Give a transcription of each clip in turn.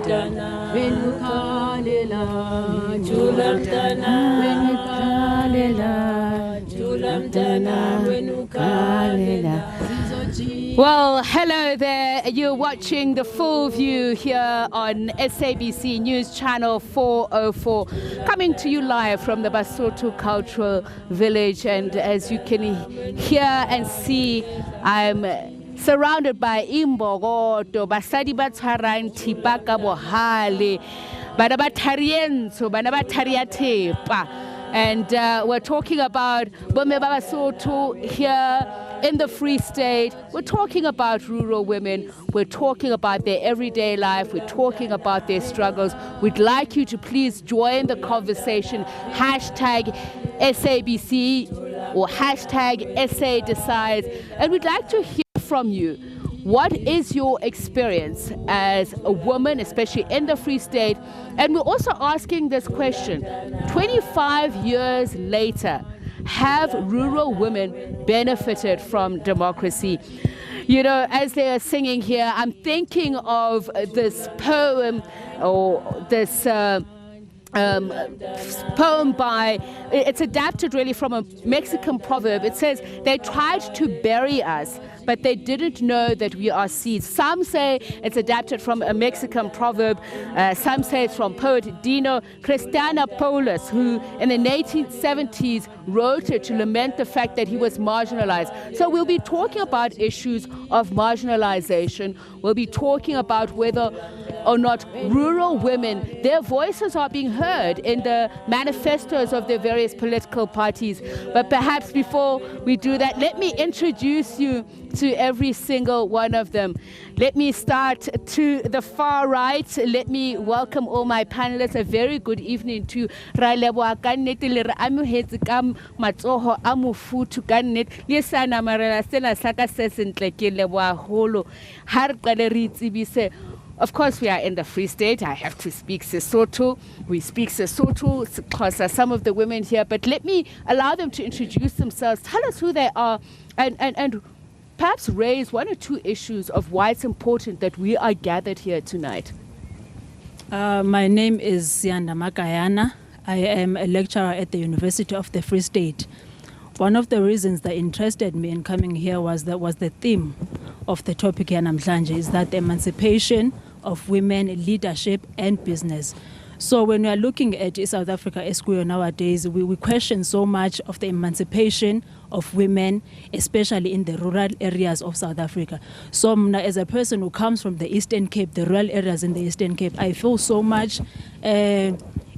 Julamtana, Venukalela, Julamtana, Venukalela, Julamtana, Venukalela. Well, hello there. You're watching the full view here on SABC News Channel 404, coming to you live from the Basotho Cultural Village. And as you can hear and see, I'm surrounded by Imbogoto, Basadi Batsaran, Tipaka Bohale, Banabatarienso, Banabatariatepa. And we're talking about Bome Basotho here in the Free State. We're talking about rural women. We're talking about their everyday life. We're talking about their struggles. We'd like you to please join the conversation. Hashtag SABC or hashtag SA Decides. And we'd like to hear from you. What is your experience as a woman, especially in the Free State? And we're also asking this question, 25 years later, have rural women benefited from democracy? You know, as they are singing here, I'm thinking of this poem or this poem by, it's adapted really from a Mexican proverb. It says, they tried to bury us, but they didn't know that we are seeds. Some say it's adapted from a Mexican proverb. Some say it's from poet Dino Christianopoulos, who in the 1970s wrote it to lament the fact that he was marginalized. So we'll be talking about issues of marginalization. We'll be talking about whether or not rural women, their voices are being heard in the manifestos of their various political parties. But perhaps before we do that, let me introduce you to every single one of them. Let me start to the far right. Let me welcome all my panelists. A very good evening to Raleboa Kannete le re amohetse ka matsoho a mofuthu kannete le sa namarela sena sa ka se sentle ke leboa holo ha re qale re itsebise. Of course, we are in the Free State. I have to speak Sesotho. We speak Sesotho, Xhosa, some of the women here. But let me allow them to introduce themselves. Tell us who they are and perhaps raise one or two issues of why it's important that we are gathered here tonight. My name is Sianda Makayana. I am a lecturer at the University of the Free State. One of the reasons that interested me in coming here was the theme of the topic here namhlanje, is that emancipation of women, leadership and business. So when we are looking at South Africa SQO nowadays, we question so much of the emancipation of women, especially in the rural areas of South Africa. So as a person who comes from the Eastern Cape, the rural areas in the Eastern Cape, I feel so much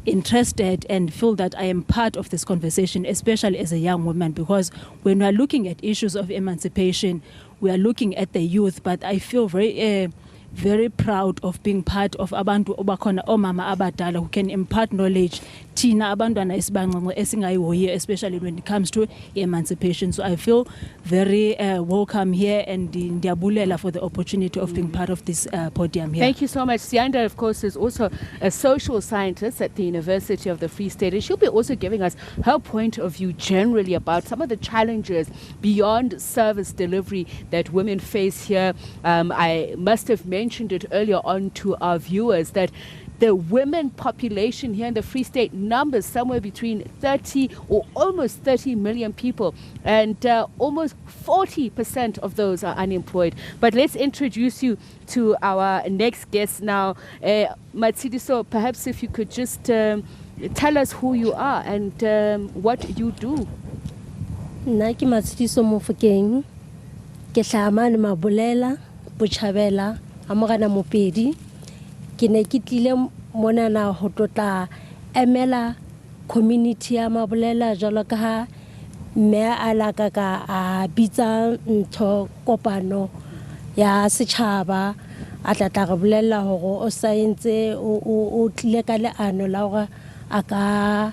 interested and feel that I am part of this conversation, especially as a young woman, because when we are looking at issues of emancipation, we are looking at the youth, but I feel very proud of being part of abantu obakhona omama abadala who can impart knowledge thina abantwana esibancinci esingayihoyi, especially when it comes to emancipation. So I feel very welcome here, and ndiyabulela for the opportunity of being part of this podium here. Thank you so much. Sianda, of course, is also a social scientist at the University of the Free State, and she'll be also giving us her point of view generally about some of the challenges beyond service delivery that women face here. I must have mentioned it earlier on to our viewers that the women population here in the Free State numbers somewhere between 30 or almost 30 million people, and almost 40% of those are unemployed. But let's introduce you to our next guest now. Matsidiso, perhaps if you could just tell us who you are and what you do. Naki Matsidiso Mofokeng, ke hlama le Mabolela, Botjhabela, Amogana Mopedi. Ke ne ke tlile mona na ho tlotla emela community ya Mabolela jalo ka ha mme a laka ka a bitsa ntho kopano ya setjhaba a tla re bolella hore o science o tlile ka leano la hore a ka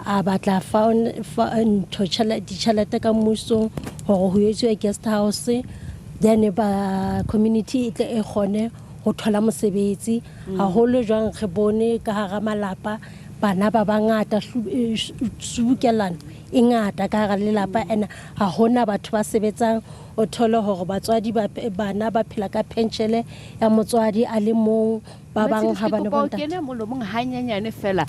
a batla ntho ditjhelete ka mmuso hore ho etswe guest house, then ba community e tle e kgone go thola mosebetsi haholo jwang re bone ka hara malapa bana ba bangata subukelana e ngata ka hara lelapa and ha hona batho ba sebetsang o thole hore batswadi bana ba phela ka penshele ya motswadi a le mong ba bang ha bana ba ntate kena molomong hanyanyane fela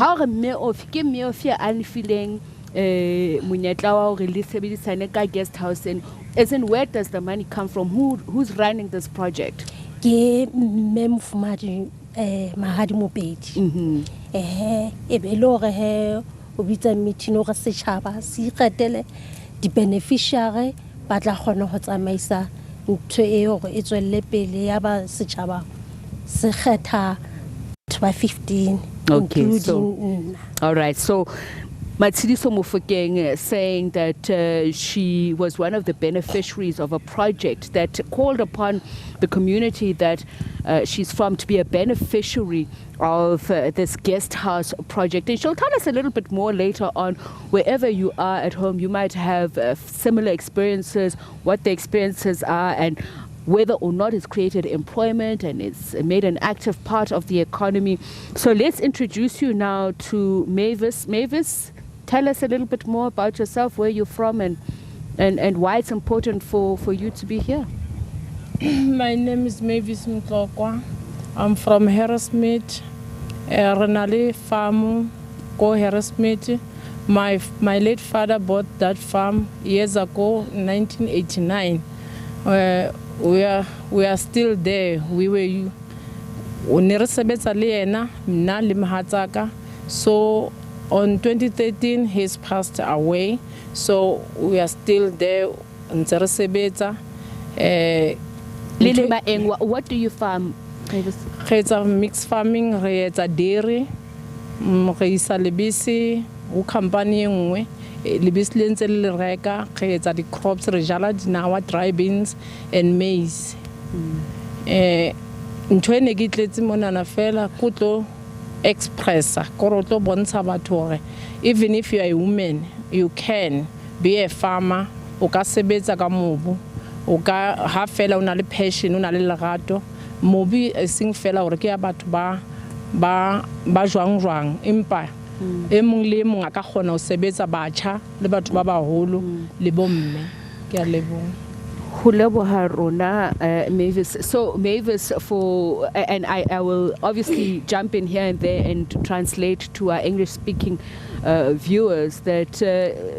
ha re mme of ke mme of ya anfileng monyetla wa hore le sebedisane ka guest house and as in where does the money come from, who's running this project? Ke mme mfumadi mahadi mopedi e be lo re he o bitsa meeting o re setjhaba se iketele di beneficiary ba tla kgona ho tsamaisa ntho e hore e tswelle pele ya ba setjhaba se kgetha 15 okay, so all right, so Matshidiso Mofokeng saying that she was one of the beneficiaries of a project that called upon the community that she's from to be a beneficiary of this guest house project. And she'll tell us a little bit more later on. Wherever you are at home, you might have similar experiences, what the experiences are, and whether or not it's created employment and it's made an active part of the economy. So let's introduce you now to Mavis. Mavis, tell us a little bit more about yourself, where you're from, and why it's important for you to be here. My name is Mavis Mtlokwa. I'm from Harrismith, Renali Farm, Go Harrismith. My late father bought that farm years ago, 1989. We are still there. We were so on 2013 he's passed away, so we are still there. What do you farm? It's a mixed farming, it's a dairy, it's a lebisi, u company ngwe, lebisi le ntse le reka, it's a the crops re jala dinawa, dry beans and maize. Ntho ene ke tletse monana fela kutlo expressa korotlo bontsha batho gore even if you are a woman you can be a farmer, o ka sebetsa ka mobu, o ka ha fela una le passion, una le lerato. Mobi sing fela hore ke ya batho ba jwang empa e mong le mong a ka kgona ho sebetsa batjha le batho ba baholo le bomme. Ke a leboha. Mavis. So Mavis, and I will obviously jump in here and there and translate to our English-speaking viewers that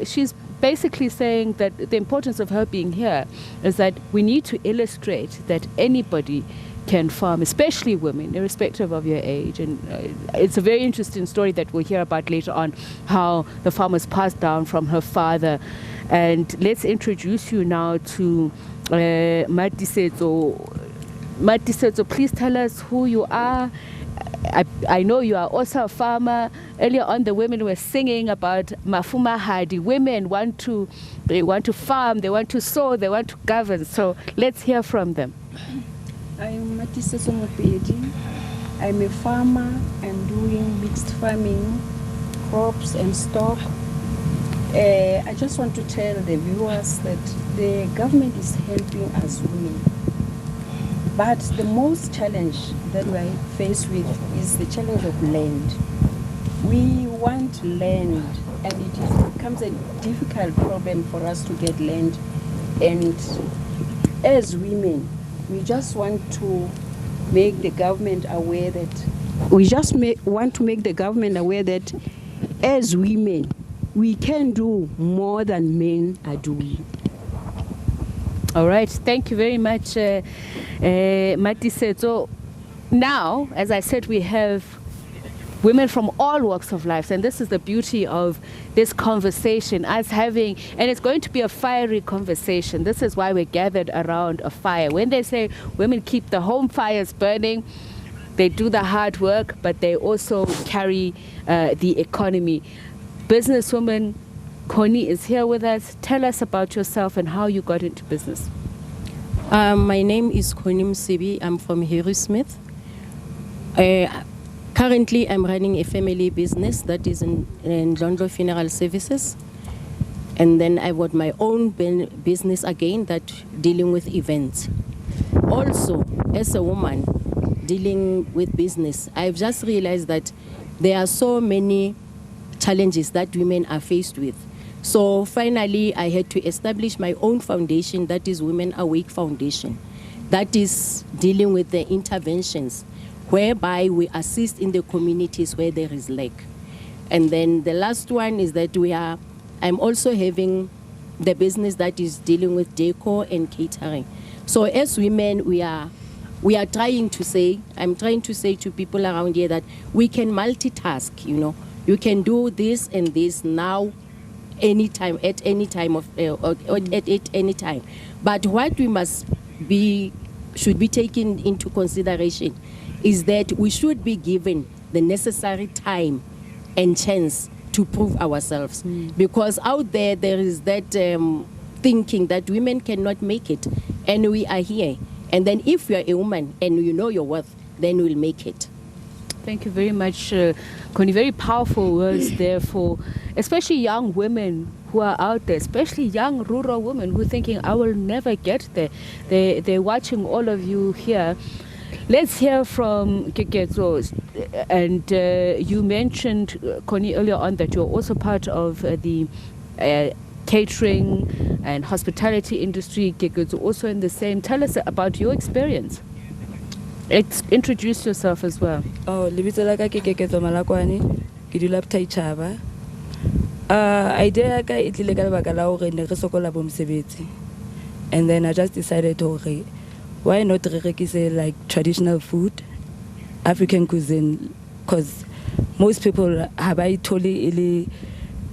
she's basically saying that the importance of her being here is that we need to illustrate that anybody can farm, especially women, irrespective of your age. And it's a very interesting story that we'll hear about later on, how the farm was passed down from her father. And let's introduce you now to Matisetso. Matisetso, please tell us who you are. I know you are also a farmer. Earlier on, the women were singing about Mafuma Hadi. Women they want to farm, they want to sow, they want to govern. So let's hear from them. I'm Matisetso Mopedi. I'm a farmer. I'm doing mixed farming, crops and stock. I just want to tell the viewers that the government is helping us women. But the most challenge that we are faced with is the challenge of land. We want land, and it becomes a difficult problem for us to get land. And as women, we just want to make the government aware that as women, we can do more than men are doing. All right, thank you very much, Matisetso. Now, as I said, we have women from all walks of life, and this is the beauty of this conversation, us having, and it's going to be a fiery conversation. This is why we're gathered around a fire. When they say women keep the home fires burning, they do the hard work, but they also carry the economy. Businesswoman Connie is here with us. Tell us about yourself and how you got into business. My name is Connie Msibi. I'm from Harrismith. Currently, I'm running a family business that is in Ndlondlo Funeral Services. And then I've got my own business again that dealing with events. Also, as a woman dealing with business, I've just realized that there are so many challenges that women are faced with. So finally, I had to establish my own foundation, that is Women Awake Foundation, that is dealing with the interventions, whereby we assist in the communities where there is lack. And then the last one is that I'm also having the business that is dealing with decor and catering. So as women, we are trying to say, I'm trying to say to people around here that we can multitask, you know. You can do this and this now, anytime, at any time at any time. But what we should be taken into consideration is that we should be given the necessary time and chance to prove ourselves. Because out there is that thinking that women cannot make it, and we are here. And then if you are a woman and you know your worth, then we'll make it. Thank you very much, Connie. Very powerful words there for especially young women who are out there, especially young rural women who are thinking, I will never get there. They're watching all of you here. Let's hear from Kekezo. And you mentioned, Connie, earlier on that you're also part of the catering and hospitality industry. Kekezo also in the same. Tell us about your experience. Introduce yourself as well. Oh, lebitso la ka ke Kekezo Malakwane, ke dula Bothaitjhaba. Idea ya ka e tlile ka lebaka la hore ne re sokola bo mosebetsi. And then I just decided hore why not re rekise like traditional food, African cuisine, because most people ha ba ithole ile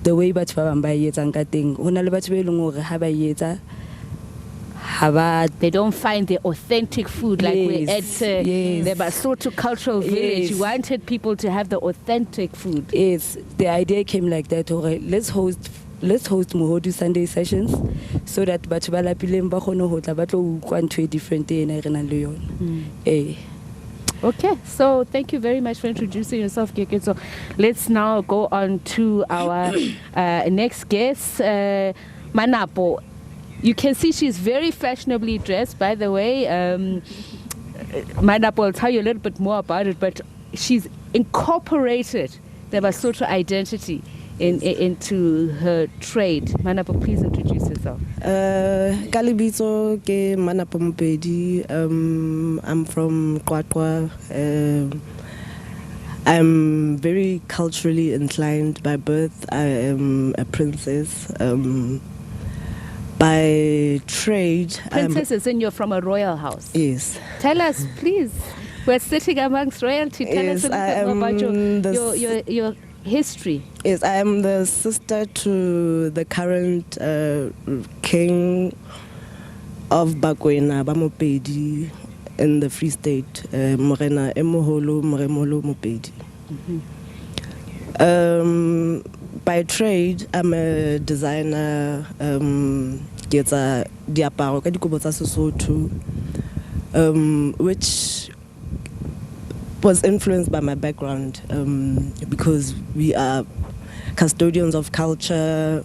the way batho ba bang ba etsang ka teng. Hona le batho ba ileng hore ha ba etsa they don't find the authentic food like we're at the Basotho Cultural Village. You wanted people to have the authentic food. Yes, the idea came like that. Okay, let's host Mohodu Sunday sessions so that batho ba lapileng ba kgone ho tla ba tlo utlwa ntho e different e ne re nang le yona. Okay, so thank you very much for introducing yourself, Keke. So let's now go on to our next guest, Manapo. You can see she's very fashionably dressed, by the way. Manapo will tell you a little bit more about it, but she's incorporated the Basotho identity into her trade. Manapo, please introduce yourself. Kalibitso ke Manapo Mopedi. I'm from Qwaqwa. I'm very culturally inclined by birth. I am a princess. By trade, princess is in you're from a royal house. Yes. Tell us, please. We're sitting amongst royalty. Tell us a little bit more about your history. Yes, I am the sister to the current king of Bakwena Bamopedi in the Free State, Morena Emoholo Moremolo Mopedi. By trade, I'm a designer. Get a diaparo ka dikobo tsa Sesotho, which was influenced by my background, because we are custodians of culture.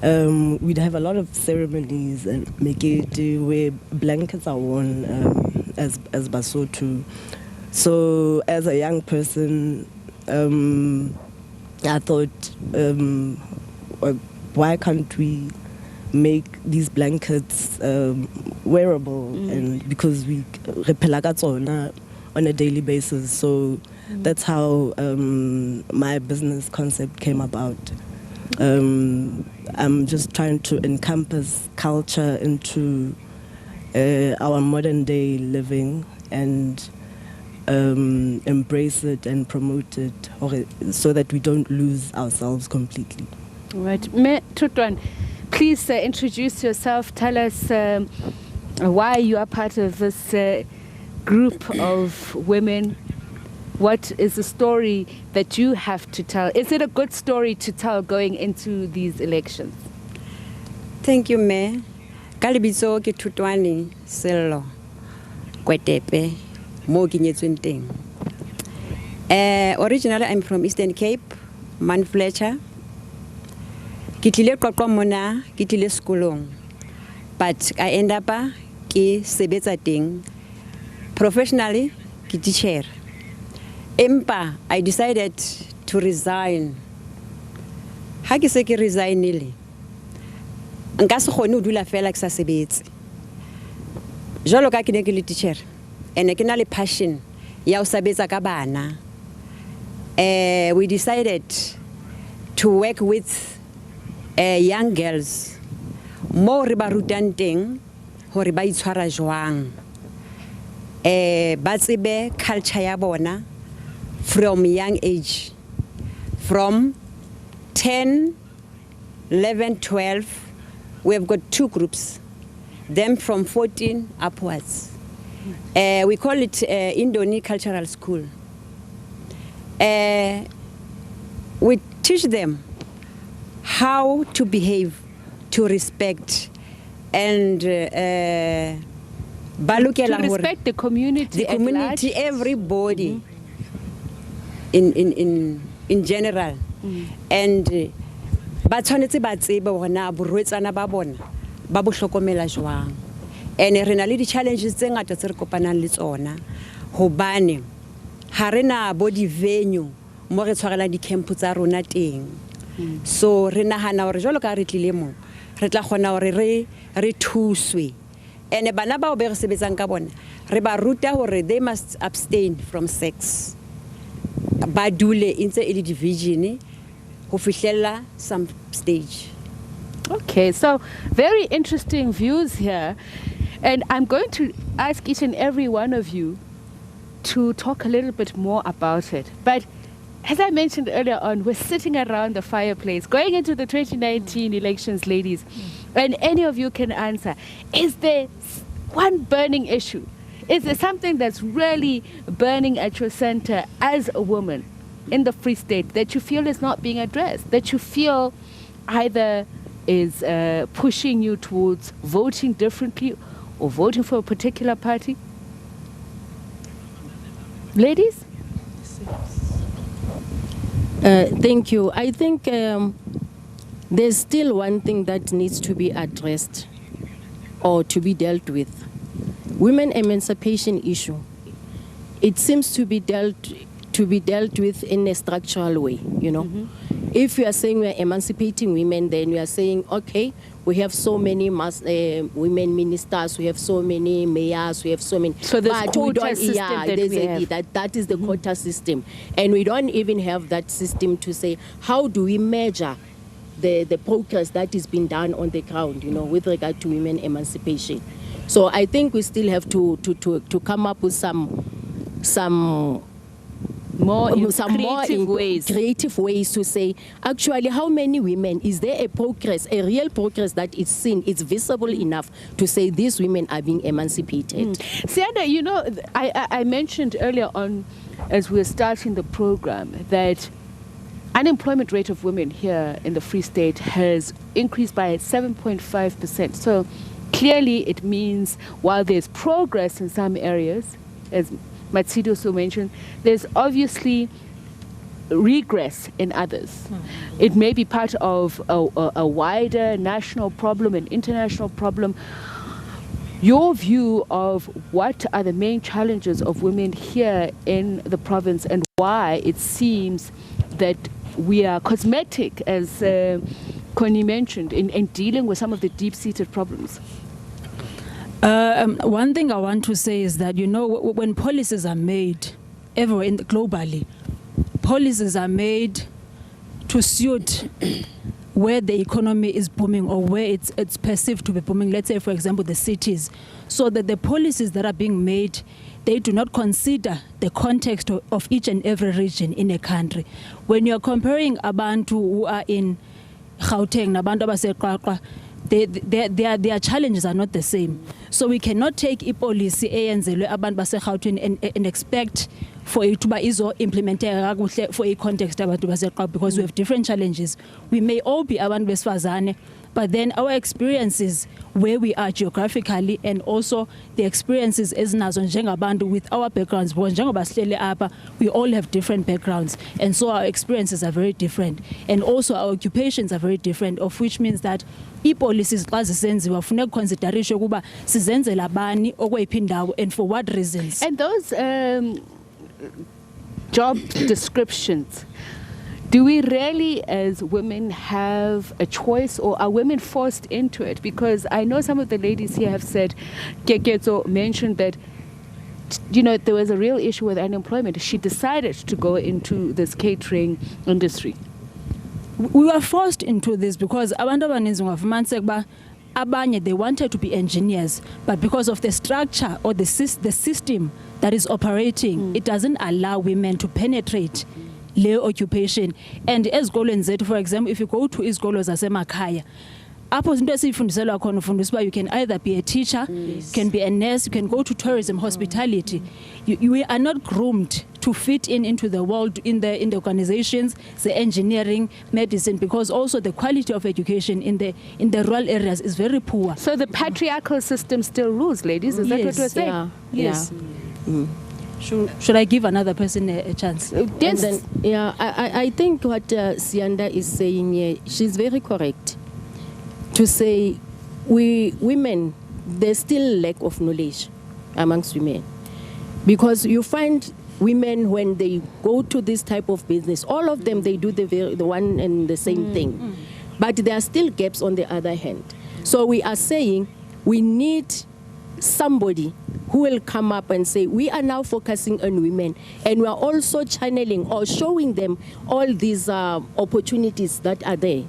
We'd have a lot of ceremonies and make it where blankets are worn as Basotho. So as a young person, I thought, why can't we make these blankets wearable? And because we repela on a daily basis. So that's how my business concept came about. I'm just trying to encompass culture into our modern day living and embrace it and promote it, so that we don't lose ourselves completely. Right. Me Tutwan, please introduce yourself. Tell us why you are part of this group of women. What is the story that you have to tell? Is it a good story to tell going into these elections? Thank you, Me. Kalibitso ke Tutwani Sello Kwetepe mo ke nyetsweng teng. Originally I'm from Eastern Cape, Manfletcher. Ke tlile Qwaqwa mona, ke tlile sekolong. But I end up ke sebetsa teng. Professionally, ke teacher. Empa, I decided to resign. Ha ke se ke resignile, nka se kgone ho dula fela ke sa sebetse jalo ka ke ne ke le teacher ene ke na le passion ya ho sebetsa ka bana we decided to work with young girls mo re ba rutang teng hore ba itshwara jwang ba tsebe culture ya bona from young age from 10 11 12 we have got 2 groups them from 14 upwards we call it Indoni Cultural School we teach them how to behave to respect and to respect the community at large. Everybody in general and ba tshwanetse ba tsebe hore na borwetsana ba bona ba bo hlokomela jwang ene re na le di challenges tse ngata tse re kopanang le tsona hobane ha re na body venue mo re tshwarela di camp tsa rona teng so re nahana hore jalo ka re tlile mo re tla khona hore re thuswe ene bana ba o be re sebetsang ka bona re ba ruta hore they must abstain from sex ba dule intse e di division ho fihlella some stage. Okay, so very interesting views here, and I'm going to ask each and every one of you to talk a little bit more about it. But as I mentioned earlier on, we're sitting around the fireplace going into the 2019 elections, ladies, and any of you can answer. Is there one burning issue? Is there something that's really burning at your center as a woman in the Free State that you feel is not being addressed, that you feel either is pushing you towards voting differently or voting for a particular party? Ladies? Thank you. I think there's still one thing that needs to be addressed or to be dealt with. Women emancipation issue. It seems to be dealt with in a structural way, you know. If you are saying we are emancipating women, then we are saying, okay, we have so many women ministers, we have so many mayors, we have so many. So there's quota system that is the quota system. And we don't even have that system to say, how do we measure the progress that is being done on the ground, you know, with regard to women emancipation. So I think we still have to come up with some more creative ways to say, actually, how many women, is there a progress, a real progress that is seen, it's visible enough to say these women are being emancipated? Sianda, you know, I mentioned earlier on as we were starting the program that unemployment rate of women here in the Free State has increased by 7.5%. So clearly it means while there's progress in some areas, as Matsidi also mentioned, there's obviously regress in others. It may be part of a wider national problem, an international problem. Your view of what are the main challenges of women here in the province and why it seems that we are cosmetic, as Connie mentioned, in dealing with some of the deep-seated problems? One thing I want to say is that, you know, when policies are made everywhere globally, policies are made to suit where the economy is booming or where it's perceived to be booming. Let's say, for example, the cities. So that the policies that are being made, they do not consider the context of each and every region in a country. When you're comparing abantu who are in Gauteng, nabantu abaseQwaqwa, their challenges are not the same. So we cannot take ipolicy eyenzelwe abantu baseGauteng and expect for it to be implemented for a context abantu baseQwaqwa, because we have different challenges. We may all be abantu besifazane, but then our experiences where we are geographically and also the experiences ezinazo njengabantu with our backgrounds, because njengoba sihleli apha, we all have different backgrounds, and so our experiences are very different, and also our occupations are very different, of which means that policies xa zisenziwa funeka considerishe ukuba sizenzela bani okweyiphi indawo and for what reasons. And those job descriptions, Do we really, as women, have a choice, or are women forced into it? Because I know some of the ladies here have said, Keketo mentioned that, you know, there was a real issue with unemployment. She decided to go into this catering industry. We were forced into this because abantu abaninzi ungafumaniseka uba abanye they wanted to be engineers, but because of the structure or the system that is operating, it doesn't allow women to penetrate leyo occupation. And ezikolweni zethu, for example, if you go to izikolo zasemakhaya, apho into esifundiselwa khona ufundiswa uba you can either be a teacher, can be a nurse, you can go to tourism, hospitality. You are not groomed to fit into the world, in the organizations, the engineering, medicine, because also the quality of education in the rural areas is very poor. So the patriarchal system still rules, ladies. Is that what you're saying? Yeah. Yes. Should I give another person a chance? Yes. And then, I think what Sianda is saying here, she's very correct. To say we women, there's still lack of knowledge amongst women, because you find women when they go to this type of business, all of them they do the one and the same thing, but there are still gaps on the other hand. So we are saying we need somebody who will come up and say we are now focusing on women, and we are also channeling or showing them all these opportunities that are there.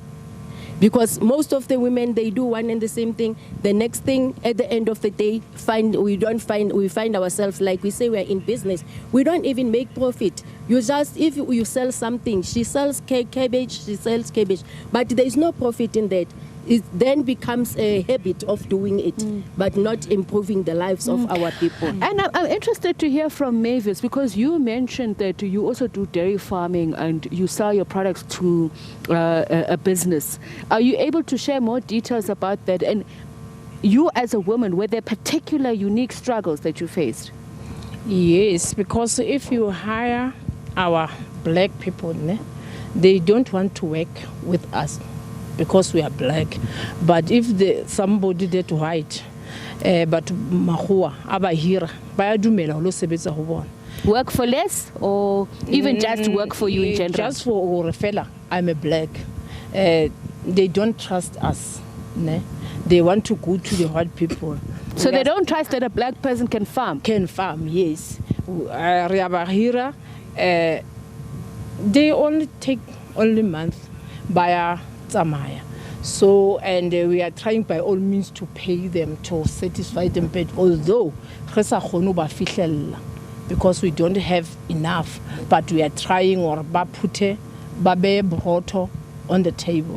Because most of the women, they do one and the same thing. The next thing, at the end of the day, we find ourselves, like we say, we're in business. We don't even make profit. You just, if you sell something, she sells cabbage, she sells cabbage, but there is no profit in that. It then becomes a habit of doing it, but not improving the lives of our people. And I'm interested to hear from Mavis, because you mentioned that you also do dairy farming and you sell your products to a business. Are you able to share more details about that? And you as a woman, were there particular unique struggles that you faced? Yes, because if you hire our black people, they don't want to work with us because we are black. But if somebody that white, but mahua abahira bayadumela lo sebetsa ho bona. Work for less, or even just work for you in general? Just for a fella, I'm a black. They don't trust us. They want to go to the white people. So they don't trust that a black person can farm? Can farm, yes. Riabahira, they only take only month by Tsamaya. So, and we are trying by all means to pay them, to satisfy them, but although because we don't have enough, but we are trying, or bapute babe broto on the table.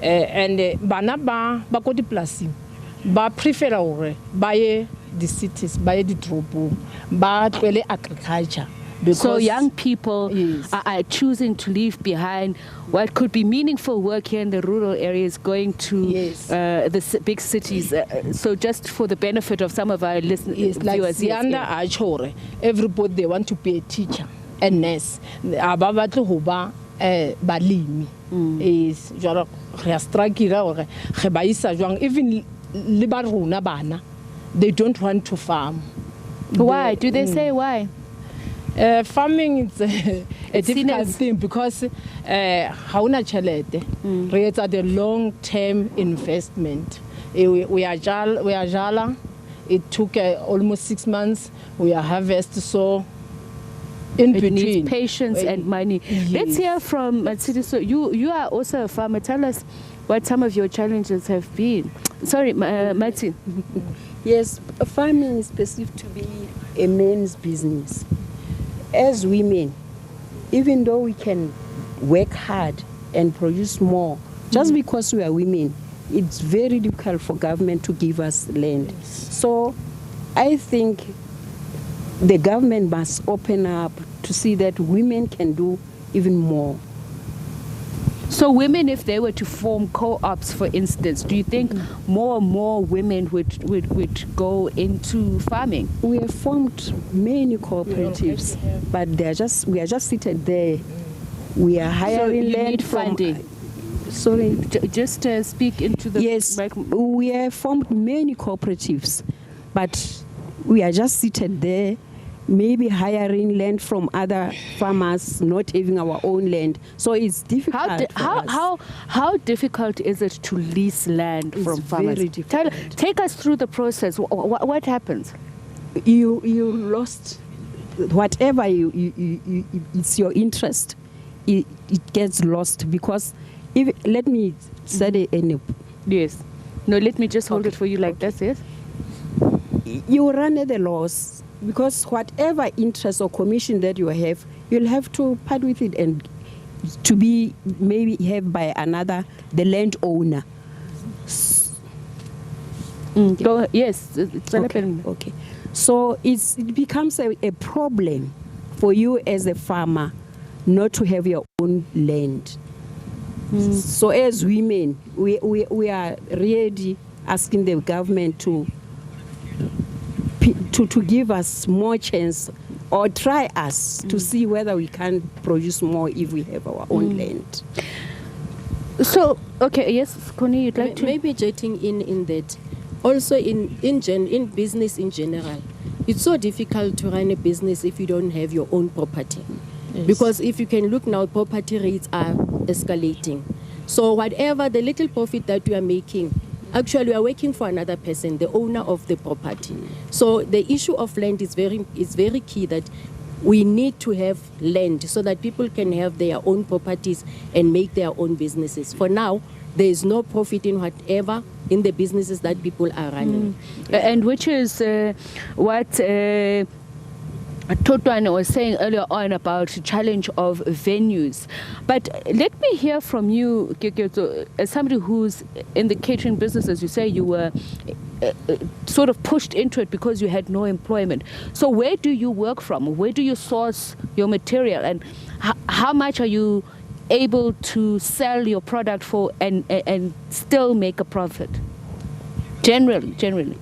And banaba bakoti plasing ba prefer ore buy the cities, buy the drobo, but really agriculture. So young people are choosing to leave behind what could be meaningful work here in the rural areas, going to the big cities. So just for the benefit of some of our listeners, like Sianda Achore, everybody they want to be a teacher, a nurse. Ababatlo hoba balimi is jara reastragira or rebaisa jwang, even libaruna bana, they don't want to farm. Why? Do they say why? Farming is a difficult thing because hauna chelete. It's a long-term investment. We are jala. It took almost 6 months. We are harvest, so in it between needs patience and money. Yes. Let's hear from Matsidi. So you are also a farmer. Tell us what some of your challenges have been. Sorry, Matsi. Yes, farming is perceived to be a man's business. As women, even though we can work hard and produce more, just because we are women, it's very difficult for government to give us land. So I think the government must open up to see that women can do even more. So women, if they were to form co-ops, for instance, do you think more and more women would go into farming? We have formed many cooperatives, but we are just seated there. We are hiring so land need funding. Sorry, just speak into the yes. We have formed many cooperatives, but we are just seated there maybe hiring land from other farmers, not having our own land. So it's difficult. How difficult is it to lease land from farmers? Very difficult. Take us through the process. What happens? You lost whatever it's your interest. It gets lost because let me say Yes. No, let me just hold it for you like this. Yes. You run at the loss because whatever interest or commission that you have, you'll have to part with it and to be maybe have by the landowner. Go, yes. Okay. So it becomes a problem for you as a farmer not to have your own land. So as women, we are really asking the government to give us more chance or try us to see whether we can produce more if we have our own land. So, okay, yes, Connie, you'd like to? Maybe jetting in that. Also in business in general, it's so difficult to run a business if you don't have your own property. Yes. Because if you can look now, property rates are escalating. So whatever the little profit that you are making, actually you are working for another person, the owner of the property. So the issue of land is very key, that we need to have land so that people can have their own properties and make their own businesses. For now, there is no profit in whatever in the businesses that people are running. And which is what Totwane was saying earlier on about the challenge of venues. But let me hear from you, Keketso, as somebody who's in the catering business. As you say, you were sort of pushed into it because you had no employment. So where do you work from? Where do you source your material? And how much are you able to sell your product for and still make a profit? Generally. Which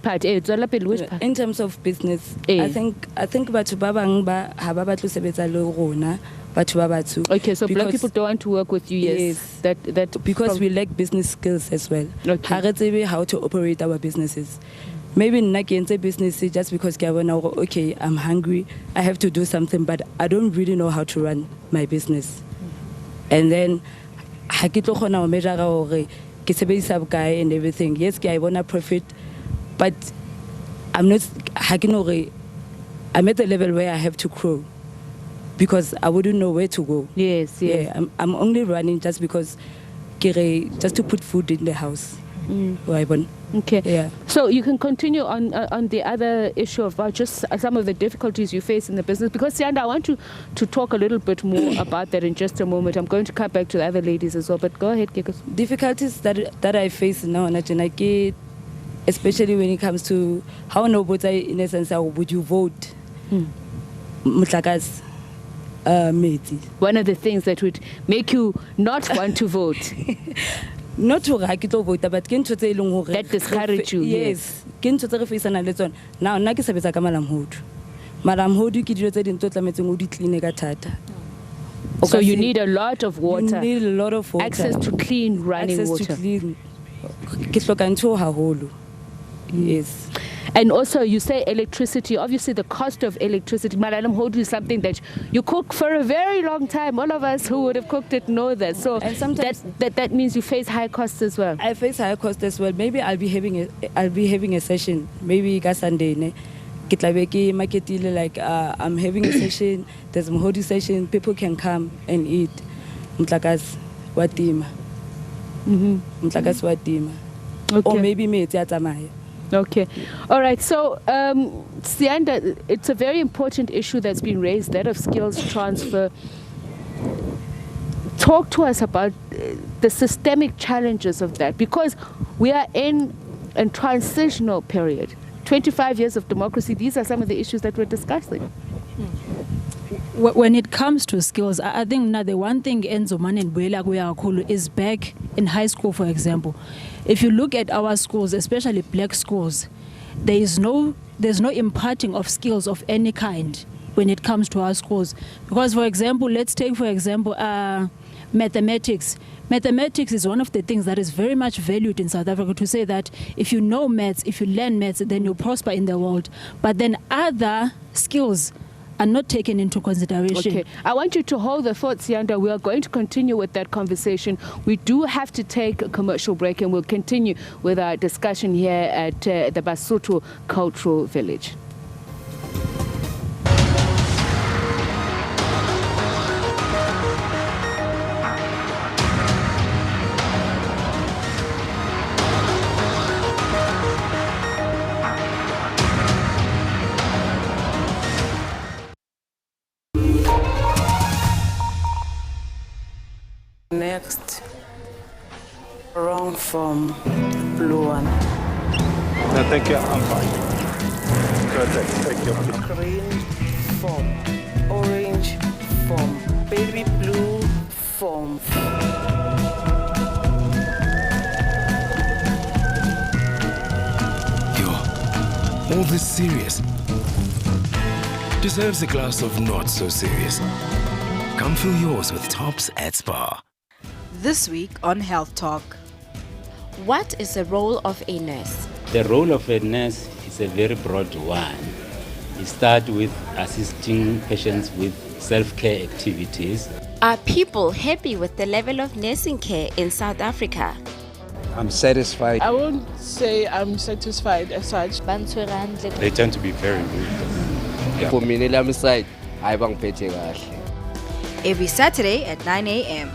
part? Which part? In terms of business, I think batho ba bang ba ha ba batlo sebetsa le rona batho ba batsho. Okay, so black people don't want to work with you. Yes. That because we lack business skills as well. Ha re tsebe how to operate our businesses. Maybe nna ke entse business just because ke bona okay, I'm hungry, I have to do something, but I don't really know how to run my business. And then ha ke tlo khona ho measure hore ke sebedisa bokae and everything. Yes, ke I bona profit, but I'm not I'm at the level where I have to grow because I wouldn't know where to go. Yes. Yeah, I'm only running just because just to put food in the house. Okay. Yeah. So you can continue on the other issue about just some of the difficulties you face in the business, because Sianda, I want to talk a little bit more about that in just a moment. I'm going to come back to the other ladies as well, but go ahead, Kekos. Difficulties that I face now, especially when it comes to how in a sense, how would you vote? One of the things that would make you not want to vote. Not to vote, but that discourage you. Yes. Now, na ke sebetsa ka malamhodu. Malamhodu ke dilo tse ding tse tlametseng o di clean ka thata. So you need a lot of water. You need a lot of water. Access to clean running water. Access to clean. Ke hloka ntho haholo. Yes. And also, you say electricity. Obviously, the cost of electricity, malamhodu, is something that you cook for a very long time. All of us who would have cooked it know that. So and sometimes that means you face high costs as well. I face high costs as well. Maybe I'll be having a session. Maybe ka Sunday ne. Like I'm having a session. There's a mhodu session. People can come and eat. Mtlakas watima. Mtlakas watima. Or maybe me tsamaya. Okay. All right. So, Sianda, it's a very important issue that's been raised, that of skills transfer. Talk to us about the systemic challenges of that, because we are in a transitional period. 25 years of democracy, these are some of the issues that we're discussing. When it comes to skills, I think now the one thing Enzomane and Buela is back in high school, for example. If you look at our schools, especially black schools, there's no imparting of skills of any kind when it comes to our schools. Because, for example, let's take, for example, mathematics. Mathematics is one of the things that is very much valued in South Africa, to say that if you know maths, if you learn maths, then you'll prosper in the world. But then other skills are not taken into consideration. Okay, I want you to hold the thought, Sianda. We are going to continue with that conversation. We do have to take a commercial break, and we'll continue with our discussion here at the Basotho Cultural Village. Next, wrong form, blue one. No, thank you, I'm fine. Perfect, thank you. Green form, orange form, baby blue form. All this serious deserves a glass of not so serious. Come fill yours with Tops at Spa. This week on Health Talk. What is the role of a nurse? The role of a nurse is a very broad one. It starts with assisting patients with self-care activities. Are people happy with the level of nursing care in South Africa? I'm satisfied. I won't say I'm satisfied as such. They tend to be very good. Yeah. For me, I'm side. I want Every Saturday at 9 a.m.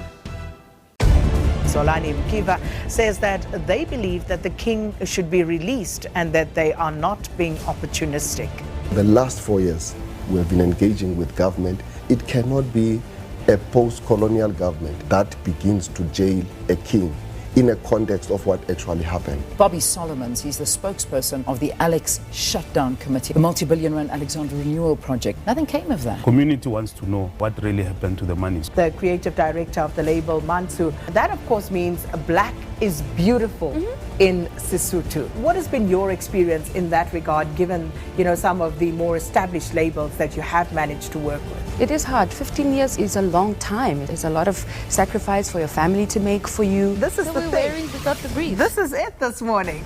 Solani Mkiva says that they believe that the king should be released and that they are not being opportunistic. The last 4 years, we have been engaging with government. It cannot be a post-colonial government that begins to jail a king in a context of what actually happened. Bobby Solomons, he's the spokesperson of the Alex Shutdown Committee, the multi-billion rand Alexander Renewal Project. Nothing came of that. Community wants to know what really happened to the money. The creative director of the label, Mansu, that of course means black is beautiful in Sesotho. What has been your experience in that regard, given some of the more established labels that you have managed to work with? It is hard. 15 years is a long time. There's a lot of sacrifice for your family to make for you. This is the thing. This is it this morning.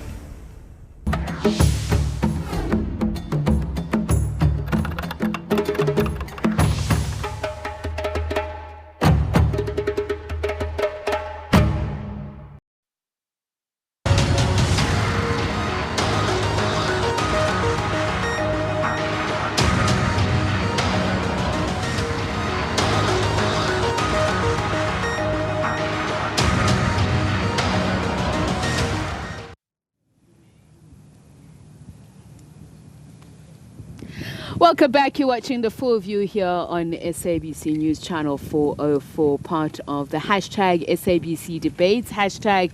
Welcome back. You're watching The Full View here on SABC News Channel 404, part of the hashtag SABC Debates, hashtag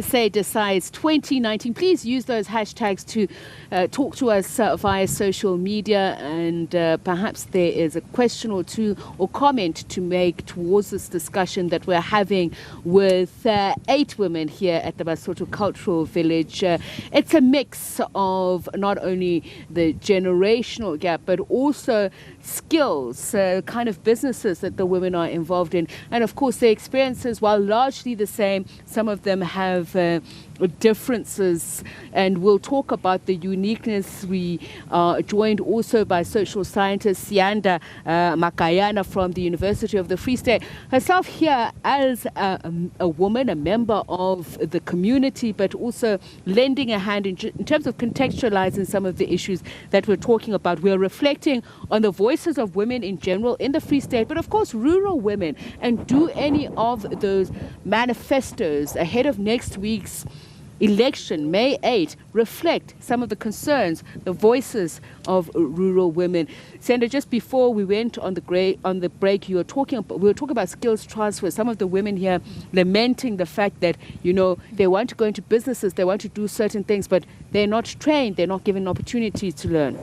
SA Decides 2019. Please use those hashtags to talk to us via social media, and perhaps there is a question or two or comment to make towards this discussion that we're having with 8 women here at the Basotho Cultural Village. It's a mix of not only the generational gap, but also skills, kind of businesses that the women are involved in. And of course, their experiences, while largely the same, some of them have differences, and we'll talk about the uniqueness. We are joined also by social scientist Sianda Makayana from the University of the Free State, herself here as a woman, a member of the community, but also lending a hand in terms of contextualizing some of the issues that we're talking about. We're reflecting on the voices of women in general in the Free State, but of course rural women, and do any of those manifestos ahead of next week's election, May 8, reflect some of the concerns, the voices of rural women. Sandra, just before we went on the break, we were talking about skills transfer. Some of the women here lamenting the fact that, they want to go into businesses, they want to do certain things, but they're not trained, they're not given opportunities to learn.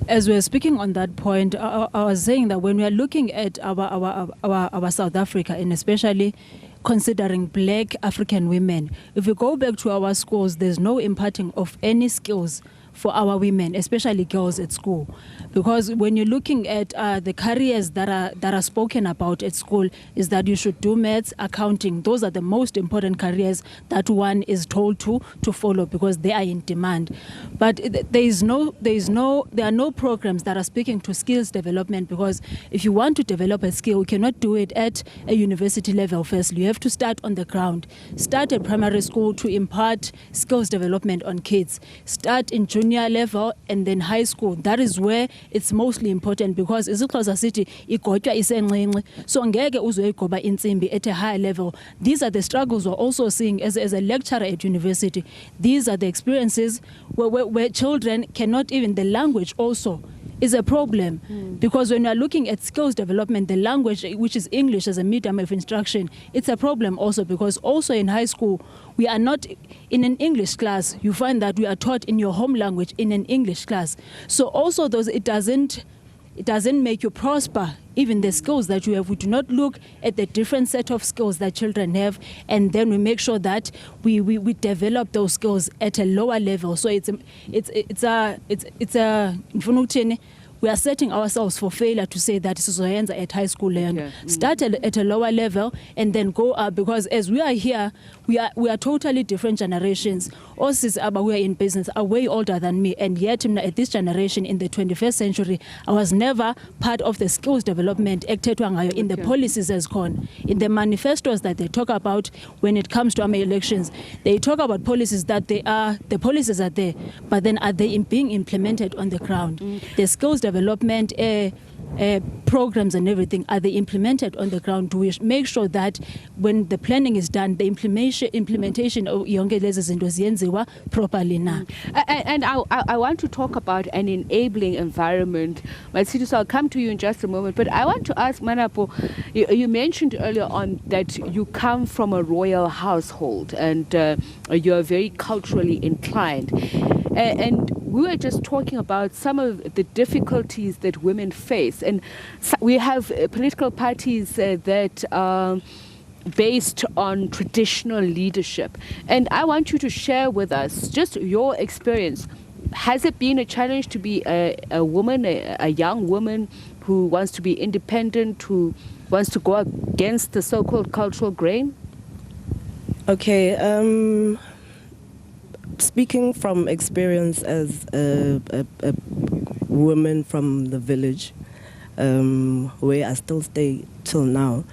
As we're speaking on that point, I was saying that when we are looking at our South Africa, and especially considering black African women, if we go back to our schools, there's no imparting of any skills for our women, especially girls at school. Because when you're looking at the careers that are spoken about at school, is that you should do maths, accounting. Those are the most important careers that one is told to follow because they are in demand. But there are no programs that are speaking to skills development, because if you want to develop a skill, you cannot do it at a university level first. You have to start on the ground. Start at primary school to impart skills development on kids. Start in junior level and then high school. That is where it's mostly important, because isiXhosa sithi igotya isencinci, so ngeke uzoyigoba intsimbi at a high level. These are the struggles we're also seeing as a lecturer at university. These are the experiences where children cannot even, the language also is a problem, because when you are looking at skills development, the language, which is English as a medium of instruction, it's a problem also, because also in high school, we are not in an English class. You find that we are taught in your home language in an English class. So also it doesn't make you prosper, even the skills that you have. We do not look at the different set of skills that children have, and then we make sure that we develop those skills at a lower level. So we are setting ourselves for failure to say that sizoyenza at high school level. Start at a lower level and then go up, because as we are here, we are totally different generations. Osis aba we are in business are way older than me, and yet at this generation in the 21st century, I was never part of the skills development in the policies as con. In the manifestos that they talk about when it comes to our elections, they talk about policies that the policies are there, but then are they being implemented on the ground? The skills development programs and everything, are they implemented on the ground? Do we make sure that when the planning is done, the implementation of yonke lezi zinto ziyenziwa properly now? And I want to talk about an enabling environment. Masithu, so I'll come to you in just a moment, but I want to ask Manapo, you mentioned earlier on that you come from a royal household and you're very culturally inclined. And we were just talking about some of the difficulties that women face. And we have political parties that are based on traditional leadership. And I want you to share with us just your experience. Has it been a challenge to be a woman, a young woman who wants to be independent, who wants to go against the so-called cultural grain? Okay. Speaking from experience as a woman from the village, where I still stay till now,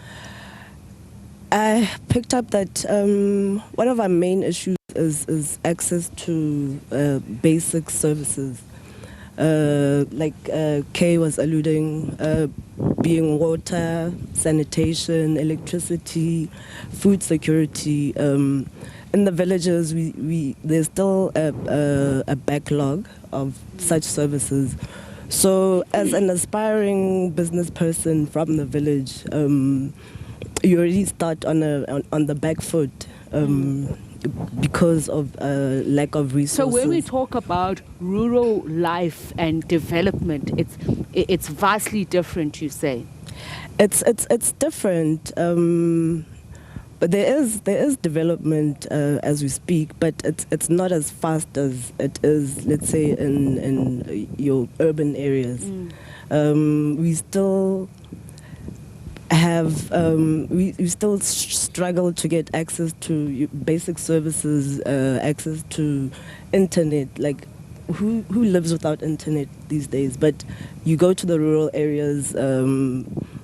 I picked up that one of our main issues is access to basic services. Like Kay was alluding, being water, sanitation, electricity, food security. In the villages, there's still a backlog of such services. So as an aspiring business person from the village, you already start on the back foot because of lack of resources. So when we talk about rural life and development, it's vastly different, you say? It's different. But there is development as we speak, but it's not as fast as it is, let's say, in your urban areas. We still have we still struggle to get access to basic services, access to internet. Like, who lives without internet these days? But you go to the rural areas,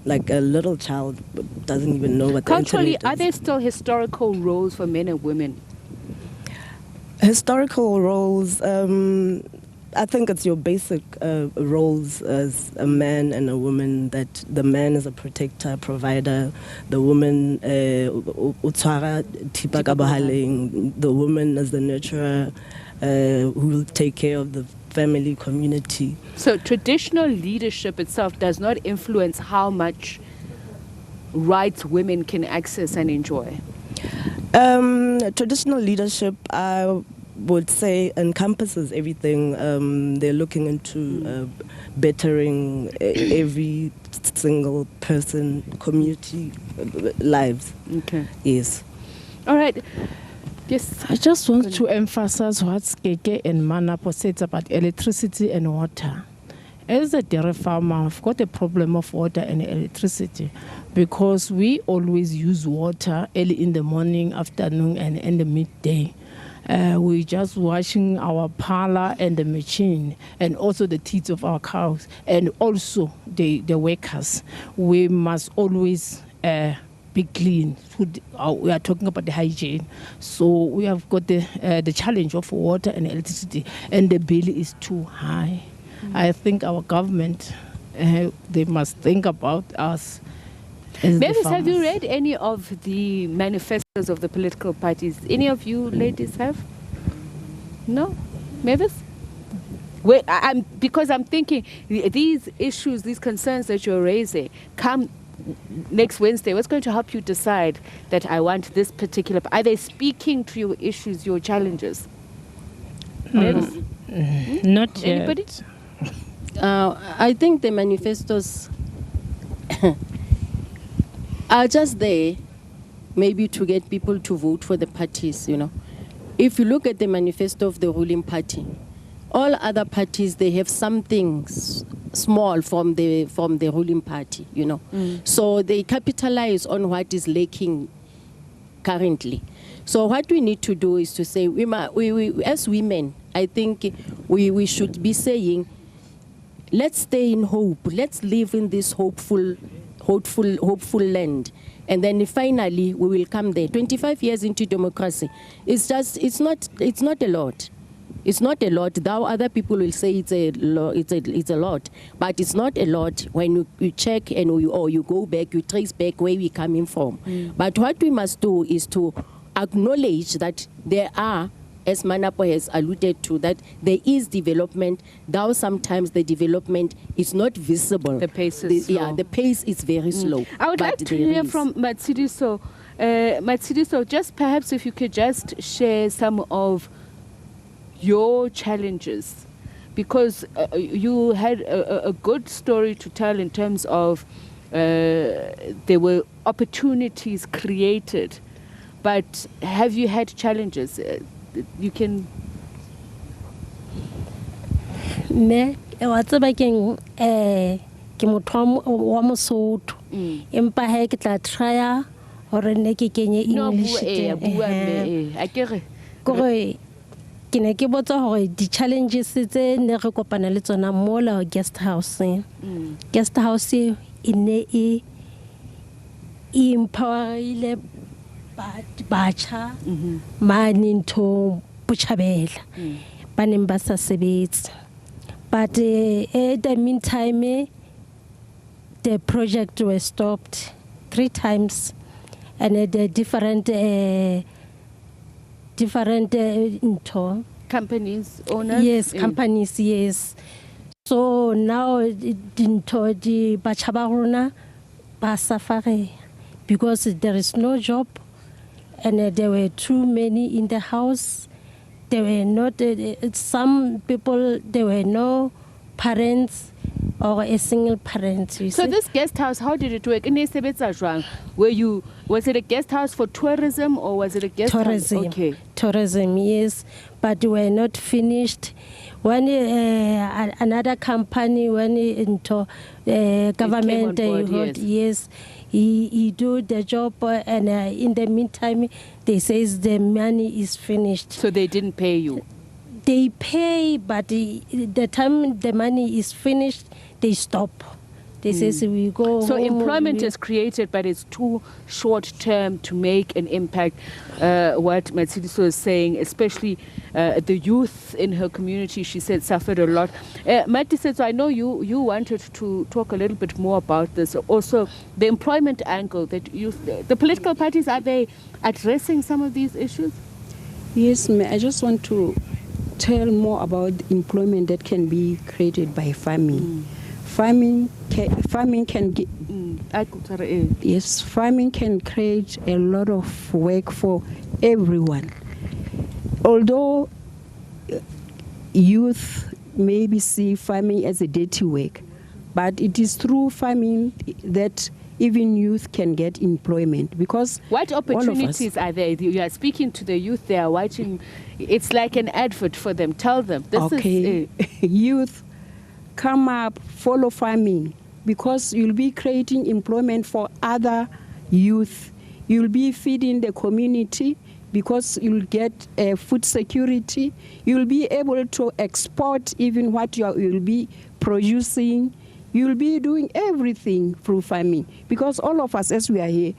like a little child doesn't even know what the internet is. Culturally, are there still historical roles for men and women? Historical roles, I think it's your basic roles as a man and a woman, that the man is a protector, provider, the woman, the woman is the nurturer, who will take care of the family, community. So traditional leadership itself does not influence how much rights women can access and enjoy? Traditional leadership, I would say, encompasses everything. They're looking into bettering every single person, community lives. Okay. Yes. All right. Yes. I just want to emphasize what Skeke and Manapo said about electricity and water. As a dairy farmer, I've got a problem of water and electricity because we always use water early in the morning, afternoon, and in the midday. We're just washing our parlor and the machine, and also the teats of our cows, and also the workers. We must always be clean. We are talking about the hygiene. So we have got the challenge of water and electricity, and the bill is too high. I think our government, they must think about us. Mavis, have you read any of the manifestos of the political parties? Any of you ladies have? No? Mavis? Wait, because I'm thinking these issues, these concerns that you're raising, come next Wednesday. What's going to help you decide that I want this particular? Are they speaking to your issues, your challenges? Mavis? Not yet. Anybody? I think the manifestos are just there maybe to get people to vote for the parties, you know. If you look at the manifesto of the ruling party, all other parties, they have something small from the ruling party, you know. So they capitalize on what is lacking currently. So what we need to do is to say, we as women, I think we should be saying, let's stay in hope. Let's live in this hopeful land. And then finally we will come there. 25 years into democracy, it's not a lot. It's not a lot. Though other people will say it's a lot, but it's not a lot when you check and you go back, you trace back where we're coming from. But what we must do is to acknowledge that there are, as Manapo has alluded to, that there is development, though sometimes the development is not visible. The pace is slow. Yeah, the pace is very slow. I would like to hear from Matshidiso. Matshidiso, just perhaps if you could just share some of your challenges, because you had a good story to tell in terms of there were opportunities created, but have you had challenges? You can. Me wa tseba keng ke motho wa Mosotho empa ha ke tla try hore ne ke kenye English gore ke ne ke botsa hore di challenges tse ne re kopana le tsona mo la guest house e ne e empowerile bacha mane ntho botjhabela ba neng ba sa sebetse, but at the meantime the project was stopped 3 times and the different companies, owners. Yes, companies, yes. So now dintho di bacha ba rona ba suffer because there is no job. And there were too many in the house. There were not, some people, there were no parents or a single parent. So this guest house, how did it work? Was it a guest house for tourism or was it a guest tourism, house? Okay. Tourism, yes, but were not finished. When another company, when into government, yes, he do the job, and in the meantime, they says the money is finished. So they didn't pay you? They pay, but the time the money is finished, they stop. They says we go. So home, employment is created, but it's too short term to make an impact. What Matshidiso is saying, especially the youth in her community, she said, suffered a lot. Matshidiso, I know you wanted to talk a little bit more about this. Also, the employment angle that the political parties, are they addressing some of these issues? Yes, I just want to tell more about employment that can be created by farming. Farming can get, yes, farming can create a lot of work for everyone. Although youth maybe see farming as a dirty work, but it is through farming that even youth can get employment, because what all of us- opportunities are there? You are speaking to the youth, they are watching. It's like an advert for them. Tell them. This okay, youth, come up, follow farming, because you'll be creating employment for other youth. You'll be feeding the community, because you'll get food security. You'll be able to export even what you'll be producing. You'll be doing everything through farming, because all of us, as we are here,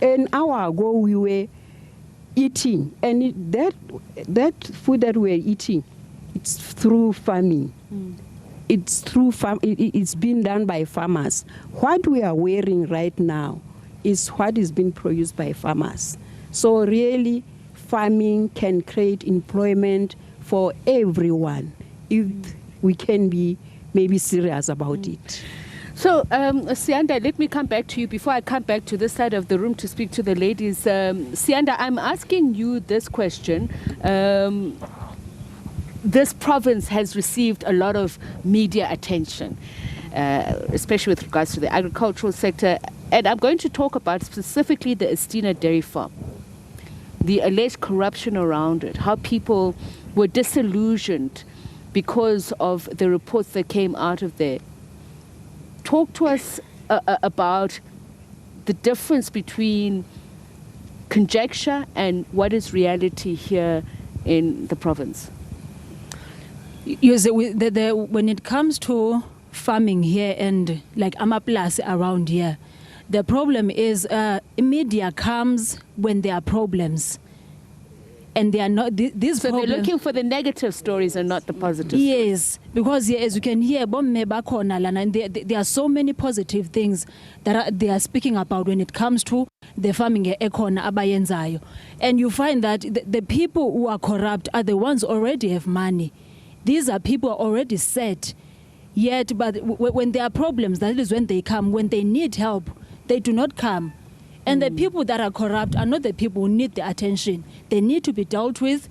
an hour ago we were eating, and that food that we're eating, it's through farming. It's through it's been done by farmers. What we are wearing right now is what is being produced by farmers. So really, farming can create employment for everyone if we can be maybe serious about it. So, Sianda, let me come back to you before I come back to this side of the room to speak to the ladies. Sianda, I'm asking you this question. This province has received a lot of media attention, especially with regards to the agricultural sector. And I'm going to talk about specifically the Estina dairy farm, the alleged corruption around it, how people were disillusioned because of the reports that came out of there. Talk to us about the difference between conjecture and what is reality here in the province. When it comes to farming here and like amaplasi around here, the problem is media comes when there are problems. And they are not these. So problems, they're looking for the negative stories and not the positive. Yes, because as you can hear, and there are so many positive things that they are speaking about when it comes to the farming ekona abayenzayo. And you find that the people who are corrupt are the ones who already have money. These are people already set. Yet, but when there are problems, that is when they come. When they need help, they do not come. And the people that are corrupt are not the people who need the attention. They need to be dealt with.